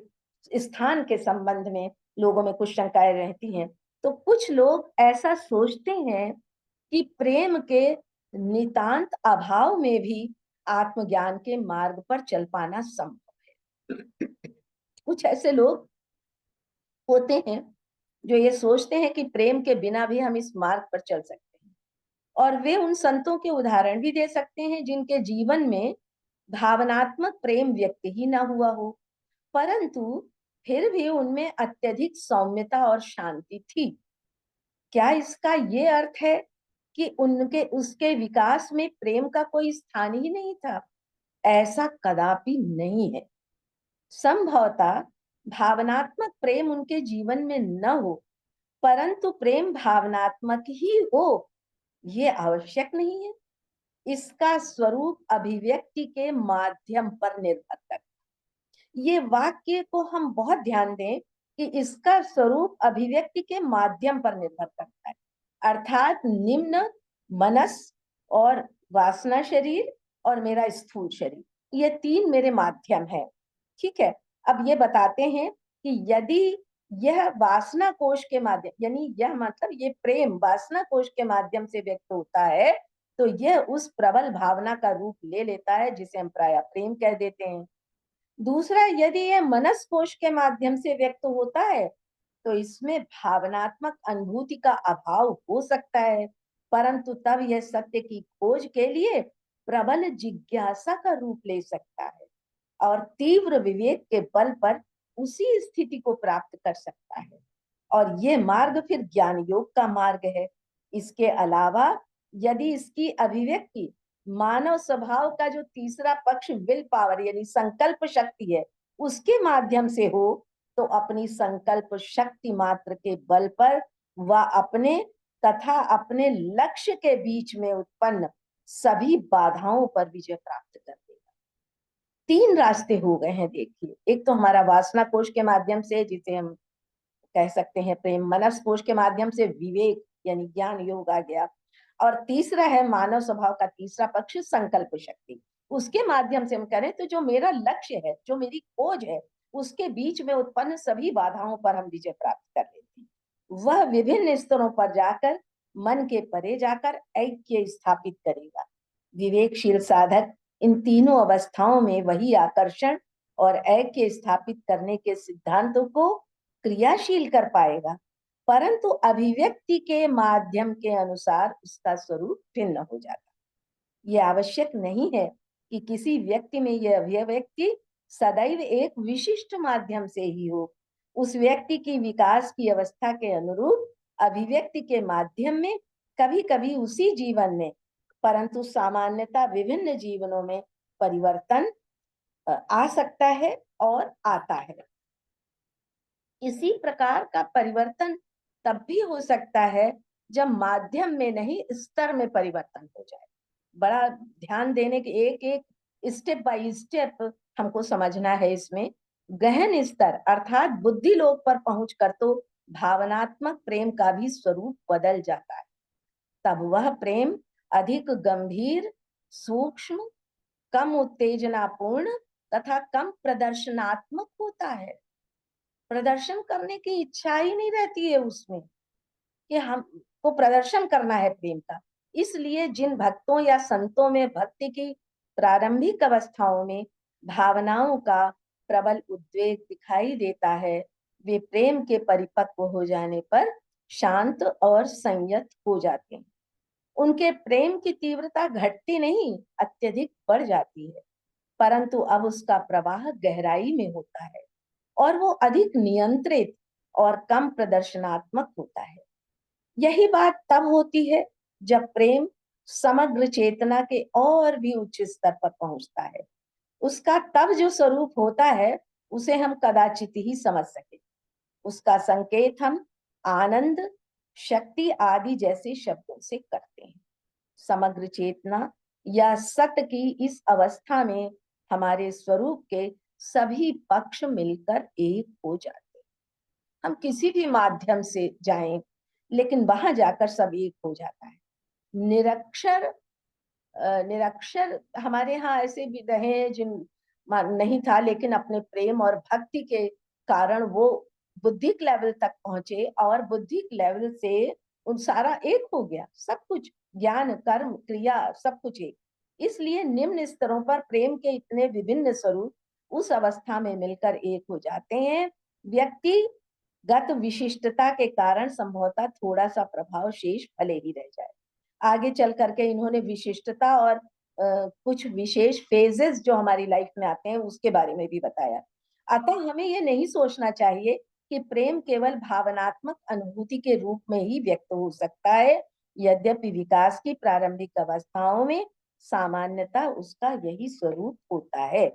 स्थान के संबंध में लोगों में कुछ शंकाएं रहती हैं। तो कुछ लोग ऐसा सोचते हैं कि प्रेम के नितांत अभाव में भी आत्मज्ञान के मार्ग पर चल पाना संभव है। कुछ ऐसे लोग होते हैं जो ये सोचते हैं कि प्रेम के बिना भी हम इस मार्ग पर चल सकते हैं, और वे उन संतों के उदाहरण भी दे सकते हैं जिनके जीवन में भावनात्मक प्रेम व्यक्त ही ना हुआ हो, परंतु फिर भी उनमें अत्यधिक सौम्यता और शांति थी। क्या इसका ये अर्थ है कि उनके उसके विकास में प्रेम का कोई स्थान ही नहीं था? ऐसा कदापि नहीं है। संभवतः भावनात्मक प्रेम उनके जीवन में न हो, परंतु प्रेम भावनात्मक ही हो ये आवश्यक नहीं है। इसका स्वरूप अभिव्यक्ति के माध्यम पर निर्भर करता है। ये वाक्य को हम बहुत ध्यान दें कि इसका स्वरूप अभिव्यक्ति के माध्यम पर निर्भर करता है। अर्थात निम्न मनस और वासना शरीर और मेरा स्थूल शरीर, ये तीन मेरे माध्यम है। ठीक है, अब ये बताते हैं कि यदि यह वासना कोश के माध्यम, यानी यह मतलब ये प्रेम वासना कोश के माध्यम से व्यक्त होता है, तो यह उस प्रबल भावना का रूप ले लेता है जिसे हम प्रायः प्रेम कह देते हैं। दूसरा, यदि यह मनस कोश के माध्यम से व्यक्त होता है तो इसमें भावनात्मक अनुभूति का अभाव हो सकता है, परंतु तब यह सत्य की खोज के लिए प्रबल जिज्ञासा का रूप ले सकता है और तीव्र विवेक के बल पर उसी स्थिति को प्राप्त कर सकता है, और ये मार्ग फिर ज्ञान योग का मार्ग है। इसके अलावा यदि इसकी अभिव्यक्ति मानव स्वभाव का जो तीसरा पक्ष विल पावर यानी संकल्प शक्ति है उसके माध्यम से हो, तो अपनी संकल्प शक्ति मात्र के बल पर वह अपने तथा अपने लक्ष्य के बीच में उत्पन्न सभी बाधाओं पर विजय प्राप्त कर देगा। तीन रास्ते हो गए हैं देखिए, एक तो हमारा वासना कोश के माध्यम से जिसे हम कह सकते हैं प्रेम, मनस कोश के माध्यम से विवेक यानी ज्ञान योग आ गया, और तीसरा है मानव स्वभाव का तीसरा पक्ष संकल्प शक्ति। उसके माध्यम से हम करें तो जो मेरा लक्ष्य है, जो मेरी खोज है, उसके बीच में उत्पन्न सभी बाधाओं पर हम विजय प्राप्त कर लेते हैं। वह विभिन्न स्तरों पर जाकर मन के परे जाकर ऐक्य स्थापित करेगा। विवेकशील साधक इन तीनों अवस्थाओं में वही आकर्षण और ऐक्य स्थापित करने के सिद्धांतों को क्रियाशील कर पाएगा, परंतु अभिव्यक्ति के माध्यम के अनुसार उसका स्वरूप भिन्न हो जाता है। यह आवश्यक नहीं है कि किसी व्यक्ति में यह अभिव्यक्ति सदैव एक विशिष्ट माध्यम से ही हो। उस व्यक्ति की विकास की अवस्था के अनुरूप अभिव्यक्ति के माध्यम में कभी कभी उसी जीवन में, परंतु सामान्यतः विभिन्न जीवनों में परिवर्तन आ सकता है और आता है। इसी प्रकार का परिवर्तन तब भी हो सकता है जब माध्यम में नहीं, स्तर में परिवर्तन हो जाए। बड़ा ध्यान देने के एक एक स्टेप बाय स्टेप हमको समझना है। इसमें गहन स्तर अर्थात बुद्धि लोक पर पहुंचकर तो भावनात्मक प्रेम का भी स्वरूप बदल जाता है। तब वह प्रेम अधिक गंभीर, सूक्ष्म, कम उत्तेजनापूर्ण तथा कम प्रदर्शनात्मक होता है। प्रदर्शन करने की इच्छा ही नहीं रहती है उसमें कि हमको प्रदर्शन करना है प्रेम का। इसलिए जिन भक्तों या संतों में भक्ति की प्रारंभिक अवस्थाओं में भावनाओं का प्रबल उद्वेग दिखाई देता है, वे प्रेम के परिपक्व हो जाने पर शांत और संयत हो जाते हैं। उनके प्रेम की तीव्रता घटती नहीं, अत्यधिक बढ़ जाती है, परंतु अब उसका प्रवाह गहराई में होता है और वो अधिक नियंत्रित और कम प्रदर्शनात्मक होता है। यही बात तब होती है जब प्रेम समग्र चेतना के और भी उच्च स्तर पर पहुंचता है। उसका तब जो स्वरूप होता है उसे हम कदाचित ही समझ सके। उसका संकेत हम आनंद, शक्ति आदि जैसे शब्दों से करते हैं। समग्र चेतना या सत की इस अवस्था में हमारे स्वरूप के सभी पक्ष मिलकर एक हो जाते हैं। हम किसी भी माध्यम से जाएं, लेकिन वहां जाकर सब एक हो जाता है। निरक्षर निरक्षर हमारे यहाँ ऐसे भी रहे जिन नहीं था, लेकिन अपने प्रेम और भक्ति के कारण वो बुद्धिक लेवल तक पहुंचे और बुद्धिक लेवल से उन सारा एक हो गया। सब कुछ ज्ञान, कर्म, क्रिया सब कुछ एक। इसलिए निम्न स्तरों पर प्रेम के इतने विभिन्न स्वरूप उस अवस्था में मिलकर एक हो जाते हैं। व्यक्तिगत विशिष्टता के कारण संभवतः थोड़ा सा प्रभाव शेष भले ही रह जाए। आगे चल करके इन्होंने विशिष्टता और कुछ विशेष फेजेस जो हमारी लाइफ में आते हैं उसके बारे में भी बताया। अतः हमें ये नहीं सोचना चाहिए कि प्रेम केवल भावनात्मक अनुभूति के रूप में ही व्यक्त हो सकता है। यद्यपि विकास की प्रारंभिक अवस्थाओं में सामान्यतः उसका यही स्वरूप होता है,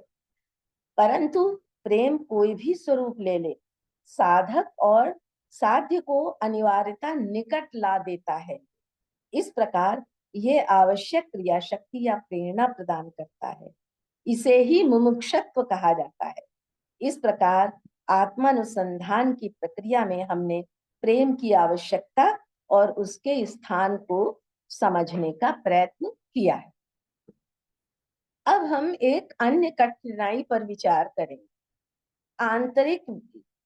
परंतु प्रेम कोई भी स्वरूप ले ले, साधक और साध्य को अनिवार्यता निकट ला देता है। इस प्रकार यह आवश्यक क्रिया शक्ति या प्रेरणा प्रदान करता है। इसे ही मुमुक्षुत्व कहा जाता है। इस प्रकार आत्मानुसंधान की प्रक्रिया में हमने प्रेम की आवश्यकता और उसके स्थान को समझने का प्रयत्न किया है। अब हम एक अन्य कठिनाई पर विचार करेंगे। आंतरिक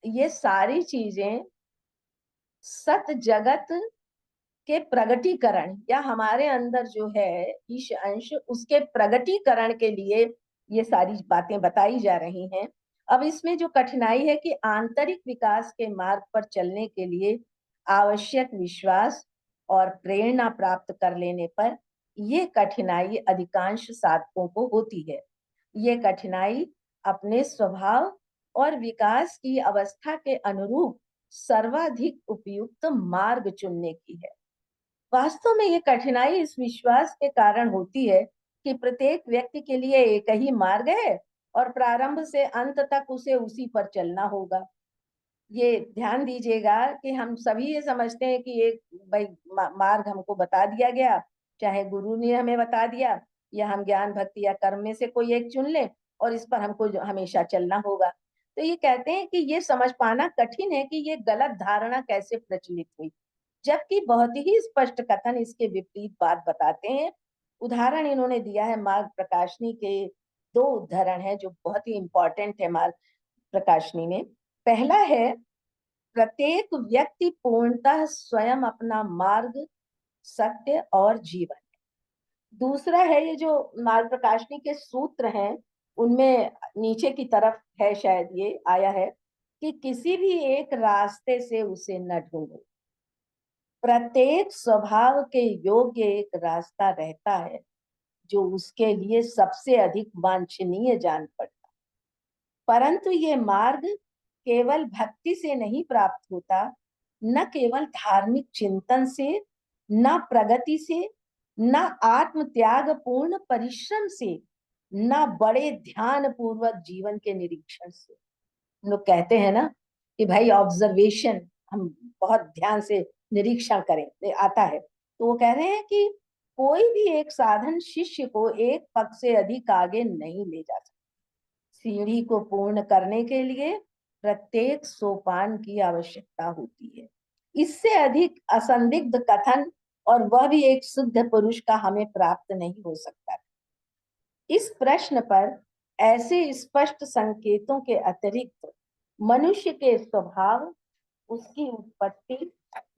ये सारी चीजें सत जगत के प्रगटीकरण या हमारे अंदर जो है ईश अंश, उसके प्रगटीकरण के लिए ये सारी बातें बताई जा रही हैं। अब इसमें जो कठिनाई है कि आंतरिक विकास के मार्ग पर चलने के लिए आवश्यक विश्वास और प्रेरणा प्राप्त कर लेने पर ये कठिनाई अधिकांश साधकों को होती है। ये कठिनाई अपने स्वभाव और विकास की अवस्था के अनुरूप सर्वाधिक उपयुक्त मार्ग चुनने की है। वास्तव में ये कठिनाई इस विश्वास के कारण होती है कि प्रत्येक व्यक्ति के लिए एक ही मार्ग है और प्रारंभ से अंत तक उसे उसी पर चलना होगा। ये ध्यान दीजिएगा कि हम सभी ये समझते हैं कि एक भाई मार्ग हमको बता दिया गया, चाहे गुरु ने हमें बता दिया या हम ज्ञान, भक्ति या कर्म में से कोई एक चुन ले और इस पर हमको हमेशा चलना होगा। तो ये कहते हैं कि ये समझ पाना कठिन है कि ये गलत धारणा कैसे प्रचलित हुई, जबकि बहुत ही स्पष्ट कथन इसके विपरीत बात बताते हैं। उदाहरण इन्होंने दिया है मार्ग प्रकाशनी के, 2 उदाहरण है जो बहुत ही इंपॉर्टेंट है मार्ग प्रकाशनी में। पहला है, प्रत्येक व्यक्ति पूर्णतः स्वयं अपना मार्ग, सत्य और जीवन। दूसरा है, ये जो मार्ग प्रकाशनी के सूत्र हैं उनमें नीचे की तरफ है, शायद ये आया है कि किसी भी एक रास्ते से उसे न ढूंढो, प्रत्येक स्वभाव के योग्य एक रास्ता रहता है जो उसके लिए सबसे अधिक वांछनीय जान पड़ता। परंतु ये मार्ग केवल भक्ति से नहीं प्राप्त होता, न केवल धार्मिक चिंतन से, न प्रगति से, न आत्म त्याग पूर्ण परिश्रम से, न बड़े ध्यान पूर्वक जीवन के निरीक्षण से। लोग कहते हैं ना कि भाई ऑब्जर्वेशन, हम बहुत ध्यान से निरीक्षण करें, आता है। तो वो कह रहे हैं कि कोई भी एक साधन शिष्य को एक पग से अधिक आगे नहीं ले जा सकता। सीढ़ी को पूर्ण करने के लिए प्रत्येक सोपान की आवश्यकता होती है। इससे अधिक असंदिग्ध कथन, और वह भी एक शुद्ध पुरुष का, हमें प्राप्त नहीं हो सकता। इस प्रश्न पर ऐसे स्पष्ट संकेतों के अतिरिक्त मनुष्य के स्वभाव, उसकी उत्पत्ति,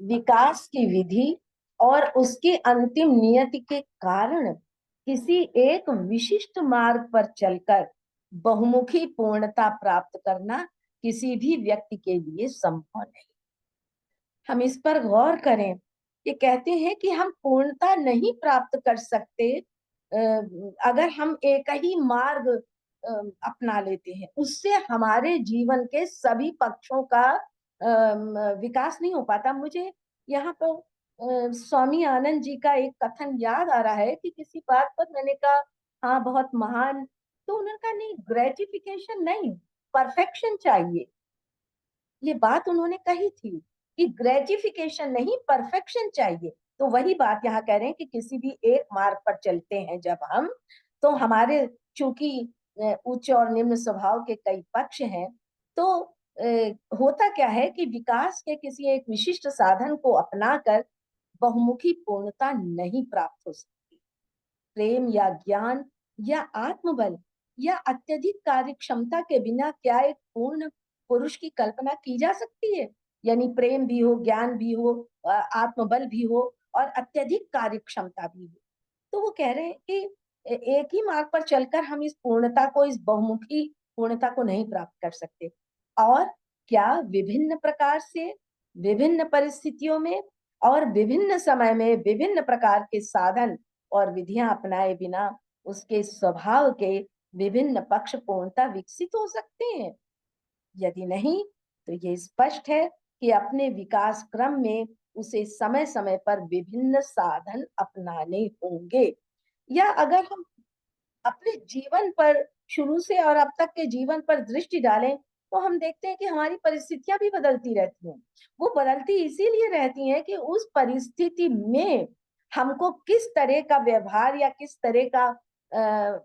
विकास की विधि और उसकी अंतिम नियति के कारण किसी एक विशिष्ट मार्ग पर चलकर बहुमुखी पूर्णता प्राप्त करना किसी भी व्यक्ति के लिए संभव नहीं। हम इस पर गौर करें कि कहते हैं कि हम पूर्णता नहीं प्राप्त कर सकते अगर हम एक ही मार्ग अपना लेते हैं। उससे हमारे जीवन के सभी पक्षों का विकास नहीं हो पाता। मुझे यहाँ पर स्वामी आनंद जी का एक कथन याद आ रहा है कि किसी बात पर मैंने कहा हाँ बहुत महान, तो उन्होंने कहा नहीं, ग्रेटिफिकेशन नहीं, परफेक्शन चाहिए। ये बात उन्होंने कही थी कि ग्रेटिफिकेशन नहीं, परफेक्शन चाहिए। तो वही बात यहाँ कह रहे हैं कि किसी भी एक मार्ग पर चलते हैं जब हम, तो हमारे चूंकि उच्च और निम्न स्वभाव के कई पक्ष हैं, तो होता क्या है कि विकास के किसी एक विशिष्ट साधन को अपनाकर बहुमुखी पूर्णता नहीं प्राप्त हो सकती। प्रेम या ज्ञान या आत्मबल या अत्यधिक कार्य क्षमता के बिना क्या एक पूर्ण पुरुष की कल्पना की जा सकती है? यानी प्रेम भी हो, ज्ञान भी हो, आत्मबल भी हो और अत्यधिक कार्य क्षमता भी हो। तो वो कह रहे हैं कि एक ही मार्ग पर चलकर हम इस पूर्णता को, इस बहुमुखी पूर्णता को नहीं प्राप्त कर सकते। और क्या विभिन्न प्रकार से, विभिन्न परिस्थितियों में और विभिन्न समय में विभिन्न प्रकार के साधन और विधियां अपनाए बिना उसके स्वभाव के विभिन्न पक्ष पूर्णता विकसित हो सकते हैं? यदि नहीं, तो ये स्पष्ट है कि अपने विकास क्रम में उसे समय समय पर विभिन्न साधन अपनाने होंगे। या अगर हम अपने जीवन पर शुरू से और अब तक के जीवन पर दृष्टि डालें, तो हम देखते हैं कि हमारी परिस्थितियां भी बदलती रहती हैं। वो बदलती इसीलिए रहती हैं कि उस परिस्थिति में हमको किस तरह का व्यवहार या किस तरह का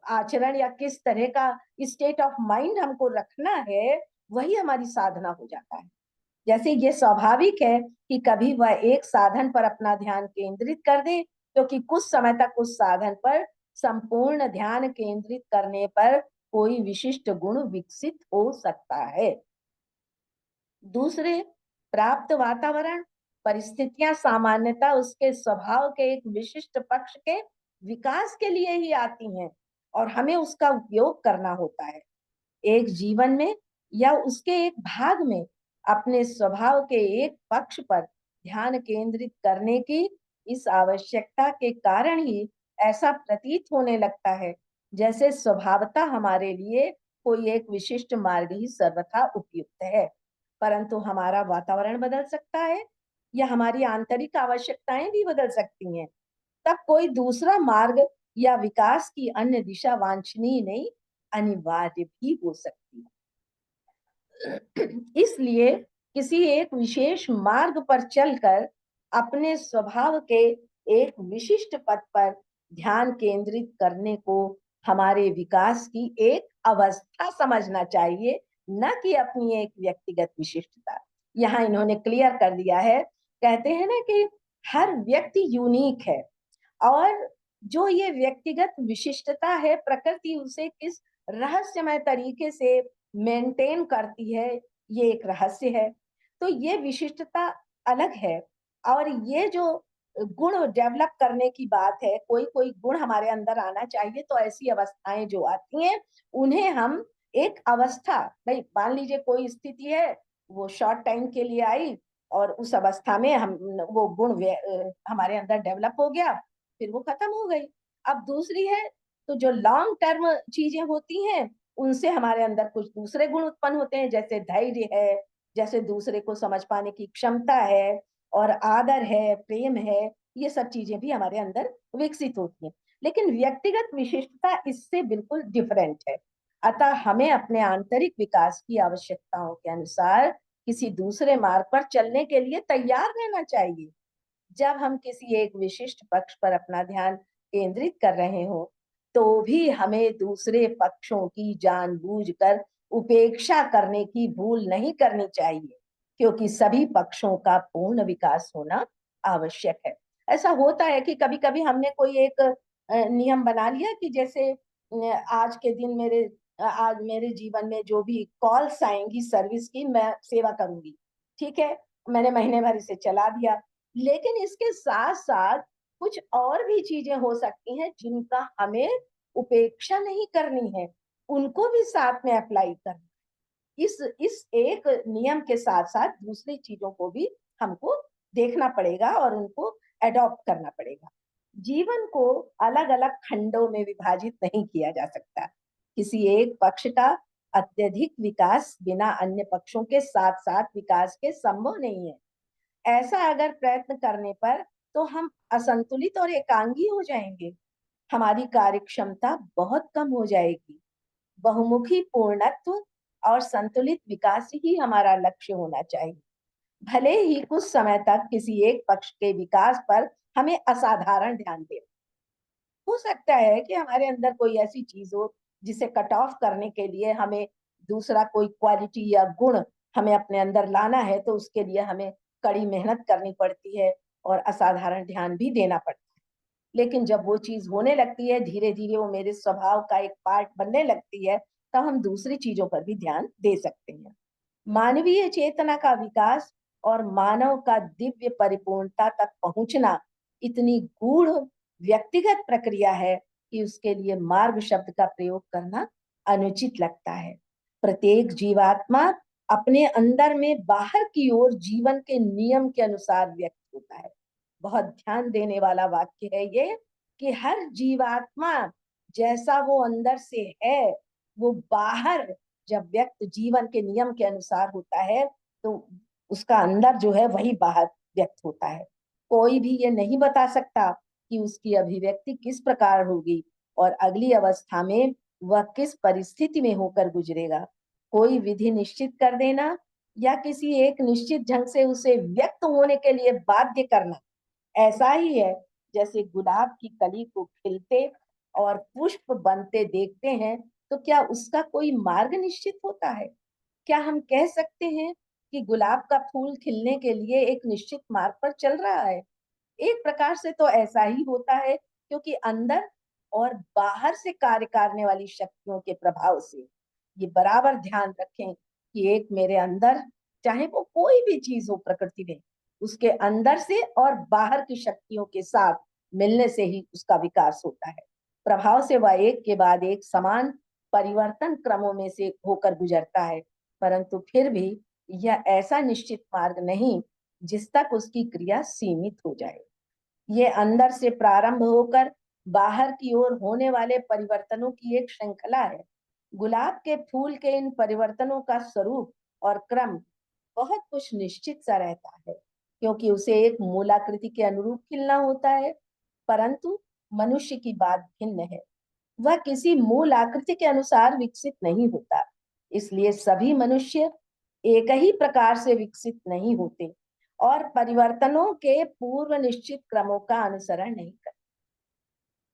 आचरण या किस तरह का स्टेट ऑफ माइंड हमको रखना है, वही हमारी साधना हो जाता है। जैसे ये स्वाभाविक है कि कभी वह एक साधन पर अपना ध्यान केंद्रित कर दे, क्योंकि कुछ समय तक उस साधन पर संपूर्ण ध्यान केंद्रित करने पर कोई विशिष्ट गुण विकसित हो सकता है। दूसरे, प्राप्त वातावरण, परिस्थितियां सामान्यतः उसके स्वभाव के एक विशिष्ट पक्ष के विकास के लिए ही आती हैं और हमें उसका उपयोग करना होता है। एक जीवन में या उसके एक भाग में अपने स्वभाव के एक पक्ष पर ध्यान केंद्रित करने की इस आवश्यकता के कारण ही ऐसा प्रतीत होने लगता है जैसे स्वभावतः हमारे लिए कोई एक विशिष्ट मार्ग ही सर्वथा उपयुक्त है। परंतु हमारा वातावरण बदल सकता है या हमारी आंतरिक आवश्यकताएं भी बदल सकती हैं। तब कोई दूसरा मार्ग या विकास की अन्य दिशा वांछनीय नहीं, अनिवार्य भी हो सकती है। इसलिए किसी एक विशेष मार्ग पर चलकर अपने स्वभाव के एक विशिष्ट पथ पर ध्यान केंद्रित करने को हमारे विकास की एक अवस्था समझना चाहिए, न कि अपनी एक व्यक्तिगत विशिष्टता। यहाँ इन्होंने क्लियर कर दिया है, कहते हैं ना कि हर व्यक्ति यूनिक है और जो ये व्यक्तिगत विशिष्टता है, प्रकृति उसे किस रहस्यमय तरीके से मेंटेन करती है, ये एक रहस्य है। तो ये विशिष्टता अलग है। और ये जो गुण डेवलप करने की बात है, कोई कोई गुण हमारे अंदर आना चाहिए, तो ऐसी अवस्थाएं जो आती हैं उन्हें हम एक अवस्था, भाई मान लीजिए कोई स्थिति है, वो शॉर्ट टाइम के लिए आई और उस अवस्था में हम वो गुण हमारे अंदर डेवलप हो गया, फिर वो खत्म हो गई। अब दूसरी है, तो जो लॉन्ग टर्म चीजें होती हैं उनसे हमारे अंदर कुछ दूसरे गुण उत्पन्न होते हैं, जैसे धैर्य है, जैसे दूसरे को समझ पाने की क्षमता है, और आदर है, प्रेम है, ये सब चीजें भी हमारे अंदर विकसित होती हैं। लेकिन व्यक्तिगत विशिष्टता इससे बिल्कुल डिफरेंट है। अतः हमें अपने आंतरिक विकास की आवश्यकताओं के अनुसार किसी दूसरे मार्ग पर चलने के लिए तैयार रहना चाहिए। जब हम किसी एक विशिष्ट पक्ष पर अपना ध्यान केंद्रित कर रहे हो, तो भी हमें दूसरे पक्षों की जानबूझकर उपेक्षा करने की भूल नहीं करनी चाहिए, क्योंकि सभी पक्षों का पूर्ण विकास होना आवश्यक है। ऐसा होता है कि कभी कभी हमने कोई एक नियम बना लिया कि जैसे आज के दिन आज मेरे जीवन में जो भी कॉल्स आएंगी सर्विस की, मैं सेवा करूंगी। ठीक है, मैंने महीने भर इसे चला दिया। लेकिन इसके साथ साथ कुछ और भी चीजें हो सकती हैं जिनका हमें उपेक्षा नहीं करनी है, उनको भी साथ में अप्लाई करना। इस एक नियम के साथ साथ दूसरी चीजों को भी हमको देखना पड़ेगा और उनको एडॉप्ट करना पड़ेगा। जीवन को अलग अलग खंडों में विभाजित नहीं किया जा सकता। किसी एक पक्ष का अत्यधिक विकास बिना अन्य पक्षों के साथ साथ विकास के संभव नहीं है। ऐसा अगर प्रयत्न करने पर तो हम असंतुलित और एकांगी हो जाएंगे, हमारी कार्य क्षमता बहुत कम हो जाएगी। बहुमुखी पूर्णत्व और संतुलित विकास ही हमारा लक्ष्य होना चाहिए। भले ही कुछ समय तक किसी एक पक्ष के विकास पर हमें असाधारण ध्यान दे, हो सकता है कि हमारे अंदर कोई ऐसी चीज हो जिसे कट ऑफ करने के लिए हमें दूसरा कोई क्वालिटी या गुण हमें अपने अंदर लाना है, तो उसके लिए हमें कड़ी मेहनत करनी पड़ती है और असाधारण ध्यान भी देना पड़ता है। लेकिन जब वो चीज होने लगती है, धीरे धीरे वो मेरे स्वभाव का एक पार्ट बनने लगती है, तब हम दूसरी चीजों पर भी ध्यान दे सकते हैं। मानवीय चेतना का विकास और मानव का दिव्य परिपूर्णता तक पहुंचना इतनी गूढ़ व्यक्तिगत प्रक्रिया है कि उसके लिए मार्ग शब्द का प्रयोग करना अनुचित लगता है। प्रत्येक जीवात्मा अपने अंदर में बाहर की ओर जीवन के नियम के अनुसार व्यक्त होता है। बहुत ध्यान देने वाला वाक्य है ये, कि हर जीवात्मा जैसा वो अंदर से है, वो बाहर जब व्यक्त जीवन के नियम के अनुसार होता है, तो उसका अंदर जो है वही बाहर व्यक्त होता है। कोई भी ये नहीं बता सकता कि उसकी अभिव्यक्ति किस प्रकार होगी और अगली अवस्था में वह किस परिस्थिति में होकर गुजरेगा। कोई विधि निश्चित कर देना या किसी एक निश्चित ढंग से उसे व्यक्त होने के लिए बाध्य करना ऐसा ही है जैसे गुलाब की कली को खिलते और पुष्प बनते देखते हैं, तो क्या उसका कोई मार्ग निश्चित होता है? क्या हम कह सकते हैं कि गुलाब का फूल खिलने के लिए एक निश्चित मार्ग पर चल रहा है? एक प्रकार से तो ऐसा ही होता है, क्योंकि अंदर और बाहर से कार्य करने वाली शक्तियों के प्रभाव से ये बराबर ध्यान रखें कि एक मेरे अंदर, चाहे वो कोई भी चीज हो प्रकृति में, उसके अंदर से और बाहर की शक्तियों के साथ मिलने से ही उसका विकास होता है। प्रभाव से वह एक के बाद एक समान परिवर्तन क्रमों में से होकर गुजरता है, परंतु फिर भी यह ऐसा निश्चित मार्ग नहीं जिस तक उसकी क्रिया सीमित हो जाए। ये अंदर से प्रारंभ होकर बाहर की ओर होने वाले परिवर्तनों की एक श्रृंखला है। गुलाब के फूल के इन परिवर्तनों का स्वरूप और क्रम बहुत कुछ निश्चित सा रहता है, क्योंकि उसे एक मूलाकृति के अनुरूप खिलना होता है। परंतु मनुष्य की बात भिन्न है, वह किसी मूल आकृति के अनुसार विकसित नहीं होता। इसलिए सभी मनुष्य एक ही प्रकार से विकसित नहीं होते और परिवर्तनों के पूर्व निश्चित क्रमों का अनुसरण नहीं करते।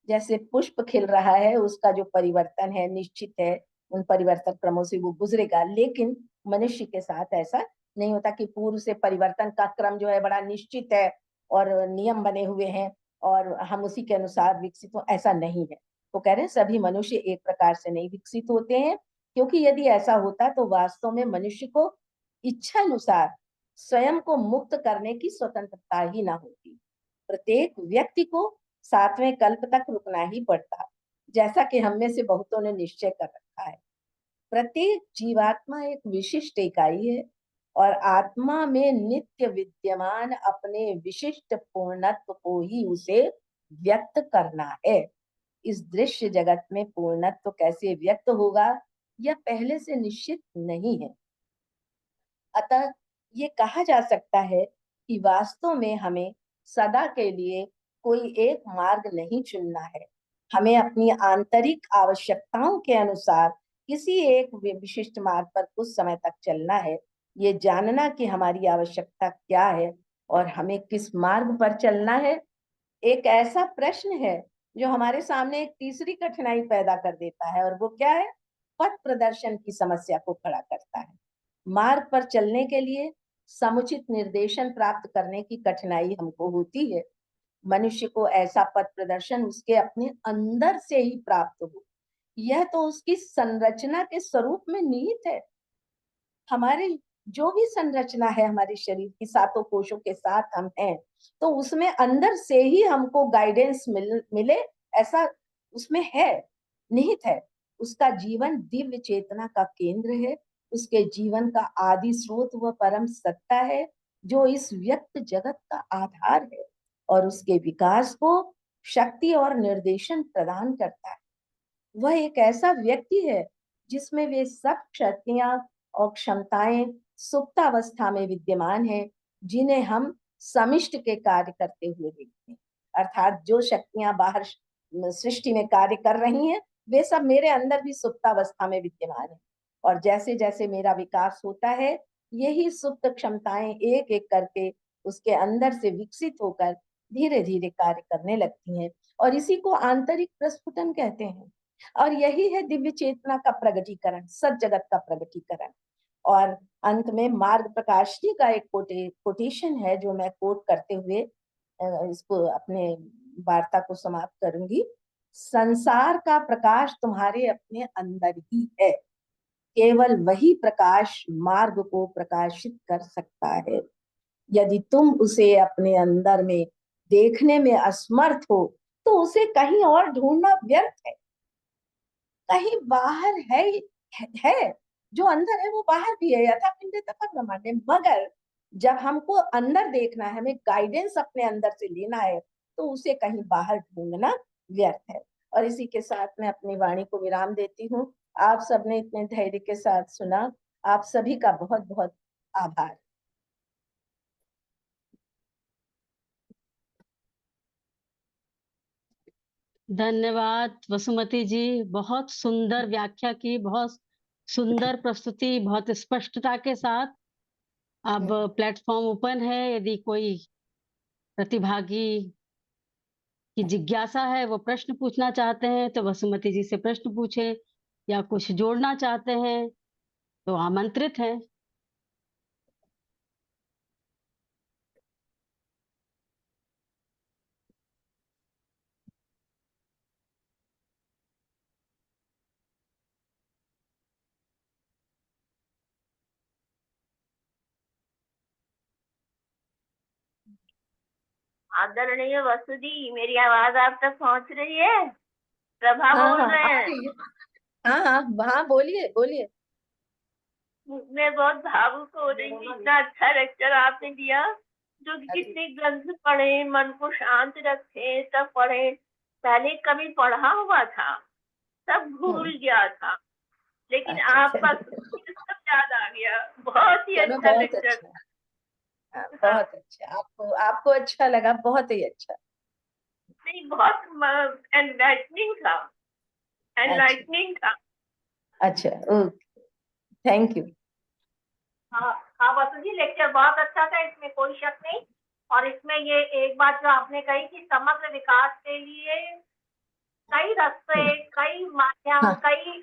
जैसे पुष्प खिल रहा है, उसका जो परिवर्तन है निश्चित है, उन परिवर्तन क्रमों से वो गुजरेगा। लेकिन मनुष्य के साथ ऐसा नहीं होता कि पूर्व से परिवर्तन का क्रम जो है बड़ा निश्चित है और नियम बने हुए हैं, और हम उसी के अनुसार विकसित हो, ऐसा नहीं है। वो कह रहे हैं सभी मनुष्य एक प्रकार से नहीं विकसित होते हैं, क्योंकि यदि ऐसा होता तो वास्तव में मनुष्य को इच्छा अनुसार स्वयं को मुक्त करने की स्वतंत्रता ही ना होती। प्रत्येक व्यक्ति को 7वें कल्प तक रुकना ही पड़ता, जैसा कि हम में से बहुतों ने निश्चय कर रखा है। प्रत्येक जीवात्मा एक विशिष्ट इकाई है और आत्मा में नित्य विद्यमान अपने विशिष्ट पूर्णत्व को ही उसे व्यक्त करना है। इस दृश्य जगत में पूर्णत्व कैसे व्यक्त होगा यह पहले से निश्चित नहीं है। अतः ये कहा जा सकता है कि वास्तव में हमें सदा के लिए कोई एक मार्ग नहीं चुनना है। हमें अपनी आंतरिक आवश्यकताओं के अनुसार किसी एक विशिष्ट मार्ग पर कुछ समय तक चलना है। ये जानना कि हमारी आवश्यकता क्या है और हमें किस मार्ग पर चलना है, एक ऐसा प्रश्न है जो हमारे सामने एक तीसरी कठिनाई पैदा कर देता है, और वो क्या है? पथ प्रदर्शन की समस्या को खड़ा करता है। मार्ग पर चलने के लिए समुचित निर्देशन प्राप्त करने की कठिनाई हमको होती है। मनुष्य को ऐसा पथ प्रदर्शन उसके अपने अंदर से ही प्राप्त हो, यह तो उसकी संरचना के स्वरूप में निहित है। हमारे जो भी संरचना है हमारे शरीर की, 7 कोशों के साथ हम हैं, तो उसमें अंदर से ही हमको गाइडेंस मिले, ऐसा उसमें है, निहित है। उसका जीवन दिव्य चेतना का केंद्र है, उसके जीवन का आदि स्रोत व परम सत्ता है, जो इस व्यक्त जगत का आधार है और उसके विकास को शक्ति और निर्देशन प्रदान करता है। वह एक ऐसा व्यक्ति है जिसमें वे सब शक्तियां और क्षमताएं सुप्तावस्था में विद्यमान है, जिन्हें हम समिष्ट के कार्य करते हुए देखते हैं। अर्थात जो शक्तियां बाहर सृष्टि में कार्य कर रही हैं, वे सब मेरे अंदर भी सुप्तावस्था में विद्यमान है। और जैसे जैसे मेरा विकास होता है, यही सुप्त क्षमताएं एक एक करके उसके अंदर से विकसित होकर धीरे धीरे कार्य करने लगती हैं, और इसी को आंतरिक प्रस्फुटन कहते हैं। और यही है दिव्य चेतना का प्रगटीकरण, सत जगत का प्रगटीकरण। और अंत में मार्ग प्रकाशनी का एक कोटेशन है जो मैं कोट करते हुए इसको अपने वार्ता को समाप्त करूंगी। संसार का प्रकाश तुम्हारे अपने अंदर ही है, केवल वही प्रकाश मार्ग को प्रकाशित कर सकता है। यदि तुम उसे अपने अंदर में देखने में असमर्थ हो तो उसे कहीं और ढूंढना व्यर्थ है। कहीं बाहर है, जो अंदर है वो बाहर भी है, यथा पिंडे तथा ब्रह्मांडे। मगर जब हमको अंदर देखना है, हमें गाइडेंस अपने अंदर से लेना है, तो उसे कहीं बाहर ढूंढना व्यर्थ है। और इसी के साथ मैं अपनी वाणी को विराम देती हूँ। आप सबने इतने धैर्य के साथ सुना, आप सभी का बहुत बहुत आभार। धन्यवाद वसुमती जी, बहुत सुंदर व्याख्या की, बहुत सुंदर प्रस्तुति, बहुत स्पष्टता के साथ। अब प्लेटफॉर्म ओपन है, यदि कोई प्रतिभागी की जिज्ञासा है, वो प्रश्न पूछना चाहते हैं तो वसुमती जी से प्रश्न पूछें, या कुछ जोड़ना चाहते हैं तो आमंत्रित हैं। आदरणीय वसु जी, मेरी आवाज आप तक पहुंच रही है? प्रभा हाँ बोल हाँ रहे आ हैं। रही है। हाँ हाँ हाँ, बोलिए बोलिए। मैं बहुत भावुक हो रही हूँ, इतना अच्छा लेक्चर आपने दिया। जो कि कितने ग्रंथ पढ़े, मन को शांत रखे, सब पढ़े। पहले कभी पढ़ा हुआ था, सब भूल गया था, लेकिन अच्छा आपका चलिए, सब याद आ गया। बहुत ही चलो अच्छा बहुत लेक्चर। अच्छा। हाँ, हाँ, बहुत अच्छा, आपको आपको अच्छा लगा, बहुत ही अच्छा। नहीं, बहुत एनलाइटनिंग था, अच्छा एनलाइटनिंग था। अच्छा, ओके, थैंक यू। हाँ हाँ वसु जी, लेक्चर बहुत अच्छा था, इसमें कोई शक नहीं। और इसमें ये एक बात जो आपने कही कि समग्र विकास के लिए कई रास्ते, कई माध्यम, हाँ कई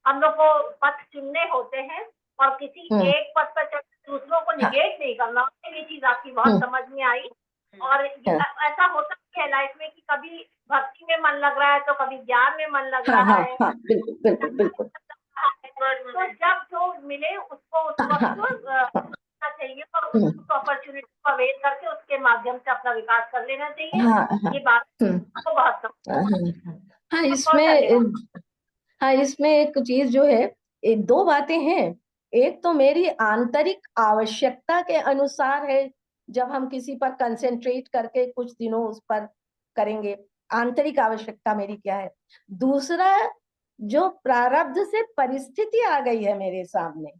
हम लोग को पथ चुनने होते हैं, और किसी हम्म एक पथ पर चल दूसरों को हाँ निगेट नहीं करना। ये चीज आपकी बहुत हम्म समझ में आई। और हाँ ऐसा होता है कि है लाइफ में कि कभी भक्ति में मन लग रहा है तो कभी ज्ञान में मन लग हाँ रहा हाँ है। हाँ, बिल्कुल बिल्कुल बिल्कुल। तो जब जो मिले उसको उस हाँ हाँ वक्त करना चाहिए और हम्म, उस अपॉर्चुनिटी को अवेल करके उसके माध्यम से अपना विकास कर लेना चाहिए। हाँ हाँ ये बात हम्म, को बहुत हाँ हाँ, बहुत इसमें धन्यवाद। हाँ इसमें एक चीज जो है, एक दो बातें हैं। एक तो मेरी आंतरिक आवश्यकता के अनुसार है, जब हम किसी पर कंसेंट्रेट करके कुछ दिनों उस पर करेंगे, आंतरिक आवश्यकता मेरी क्या है। दूसरा, जो प्रारब्ध से परिस्थिति आ गई है मेरे सामने,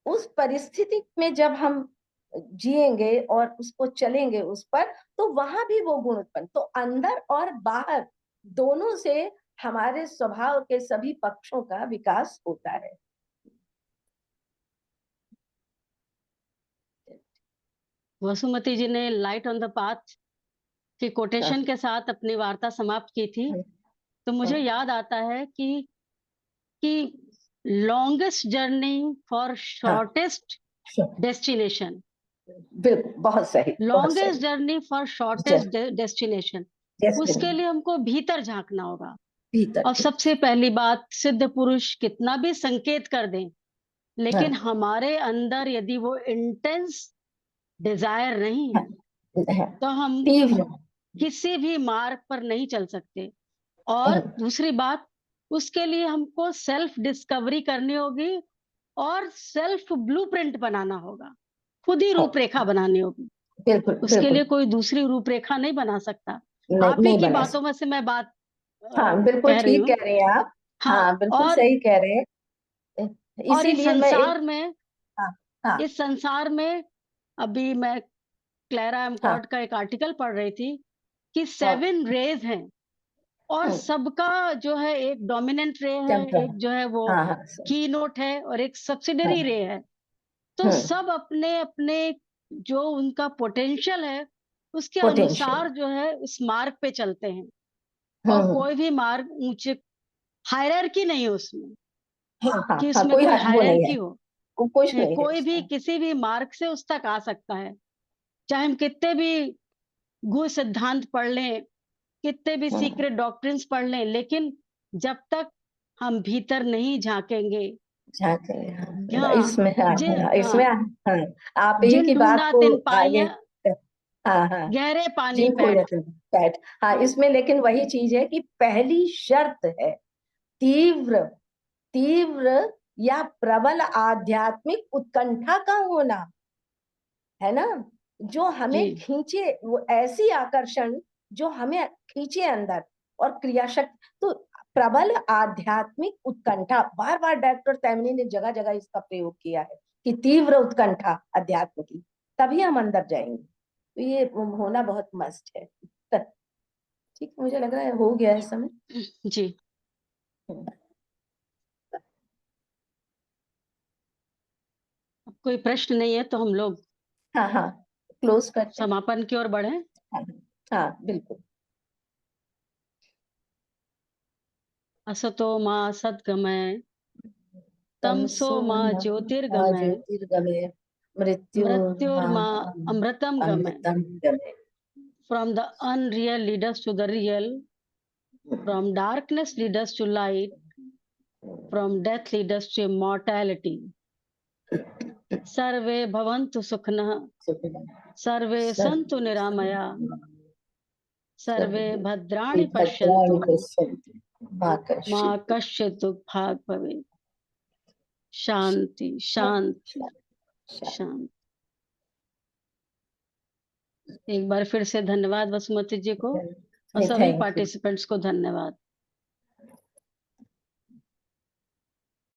उस परिस्थिति में जब हम जिएंगे और उसको चलेंगे उस पर, तो वहां भी वो गुण उत्पन्न, तो अंदर और बाहर दोनों से हमारे स्वभाव के सभी पक्षों का विकास होता है। वसुमती जी ने लाइट ऑन द पाथ की कोटेशन के साथ अपनी वार्ता समाप्त की थी। तो मुझे याद आता है कि longest journey for shortest destination, बिल्कुल, बहुत सही, बहुत लॉन्गेस्ट सही। Journey for shortest destination. उसके लिए हमको भीतर झांकना होगा। भीतर और सबसे पहली बात, सिद्ध पुरुष कितना भी संकेत कर दें, लेकिन हाँ, हमारे अंदर यदि वो इंटेंस डिजायर नहीं है, तो हम तीव्र किसी भी मार्ग पर नहीं चल सकते। और दूसरी बात, उसके लिए हमको सेल्फ डिस्कवरी करनी होगी और सेल्फ ब्लूप्रिंट बनाना होगा, खुद ही रूपरेखा बनानी होगी। बिल्कुल उसके लिए बिल्कुल, कोई दूसरी रूपरेखा नहीं बना सकता। नहीं आप ही नहीं की बना बातों में से मैं बात सकता। हाँ बिल्कुल कह रही ठीक हूँ। कह रहे हैं आप। हाँ, हाँ बिल्कुल सही कह रहे हैं। और इस इसीलिए मैं एक संसार में, हाँ हाँ इस संसार में अभी मैं क्लेरा हाँ एमकॉर्ड का एक आर्टिकल पढ़ रही थी कि हाँ 7 रेज हैं और हम्म, सबका जो है एक डोमिनेंट रे है, टेम्परा एक जो है वो हाँ हाँ की नोट है और एक सब्सिडरी हाँ रे है। तो हम्म, सब अपने अपने जो उनका पोटेंशियल है उसके पोटेंशियल, अनुसार जो है उस मार्ग पे चलते हैं। और हम्म, कोई भी मार्ग ऊंचे, हायरार्की नहीं है उसमें हाँ हाँ कि हाँ, उसमें कोई कोई वो नहीं हायरार्की है, हो। कुछ नहीं है कोई भी उसमें। किसी भी मार्ग से उस तक आ सकता है, चाहे हम कितने भी गु सिद्धांत पढ़ लें, कितने भी हम्म, सीक्रेट डॉक्ट्रिन्स पढ़ लें, लेकिन जब तक हम भीतर नहीं झांकेंगे, झांक रहे हैं, हाँ, हाँ, इसमें हाँ हाँ, इसमें हाँ, हाँ, आप ही जिन की बात ढूंढा को तिन आगे, पाइया, हाँ हाँ, गहरे पानी जिन खोया पैठ। बैठ, हाँ इसमें लेकिन वही चीज है कि पहली शर्त है तीव्र, तीव्र या प्रबल आध्यात्मिक उत्कंठा का होना, है ना, जो जी, हमें खींचे, वो ऐसी आकर्षण जो हमें खींचे अंदर, और क्रियाशक्ति। तो प्रबल आध्यात्मिक उत्कंठा, बार बार डॉक्टर तैमनी ने जगह जगह इसका प्रयोग किया है कि तीव्र उत्कंठा अध्यात्म की, तभी हम अंदर जाएंगे। तो ये होना बहुत मस्ट है। ठीक, मुझे लग रहा है हो गया है समय। जी। अब कोई प्रश्न नहीं है तो हम लोग हाँ हाँ, क्लोज करते हैं। समापन की ओर बढ़े। हाँ हाँ बिल्कुल। असतो मा सद्गमय, तमसो तमसो मा मा ज्योतिर्गमय, ज्योतिर्गमय, मृत्युर्मा अमृतम गमय। अमृतम गमय। From the unreal lead us to the real, from darkness lead us to light, from death lead us to immortality. सर्वे भवन्तु सुखिनः, सर्वे सन्तु निरामया, सर्वे भद्राणि पश्यन्तु, भद्राणि पश्यन्तु मा माँ कश्चित् कश्चित् दुःखभाग् भवेत्। शांति शांति शांति। एक बार फिर से धन्यवाद वसुमती जी को और सभी थैंक यू, पार्टिसिपेंट्स को धन्यवाद।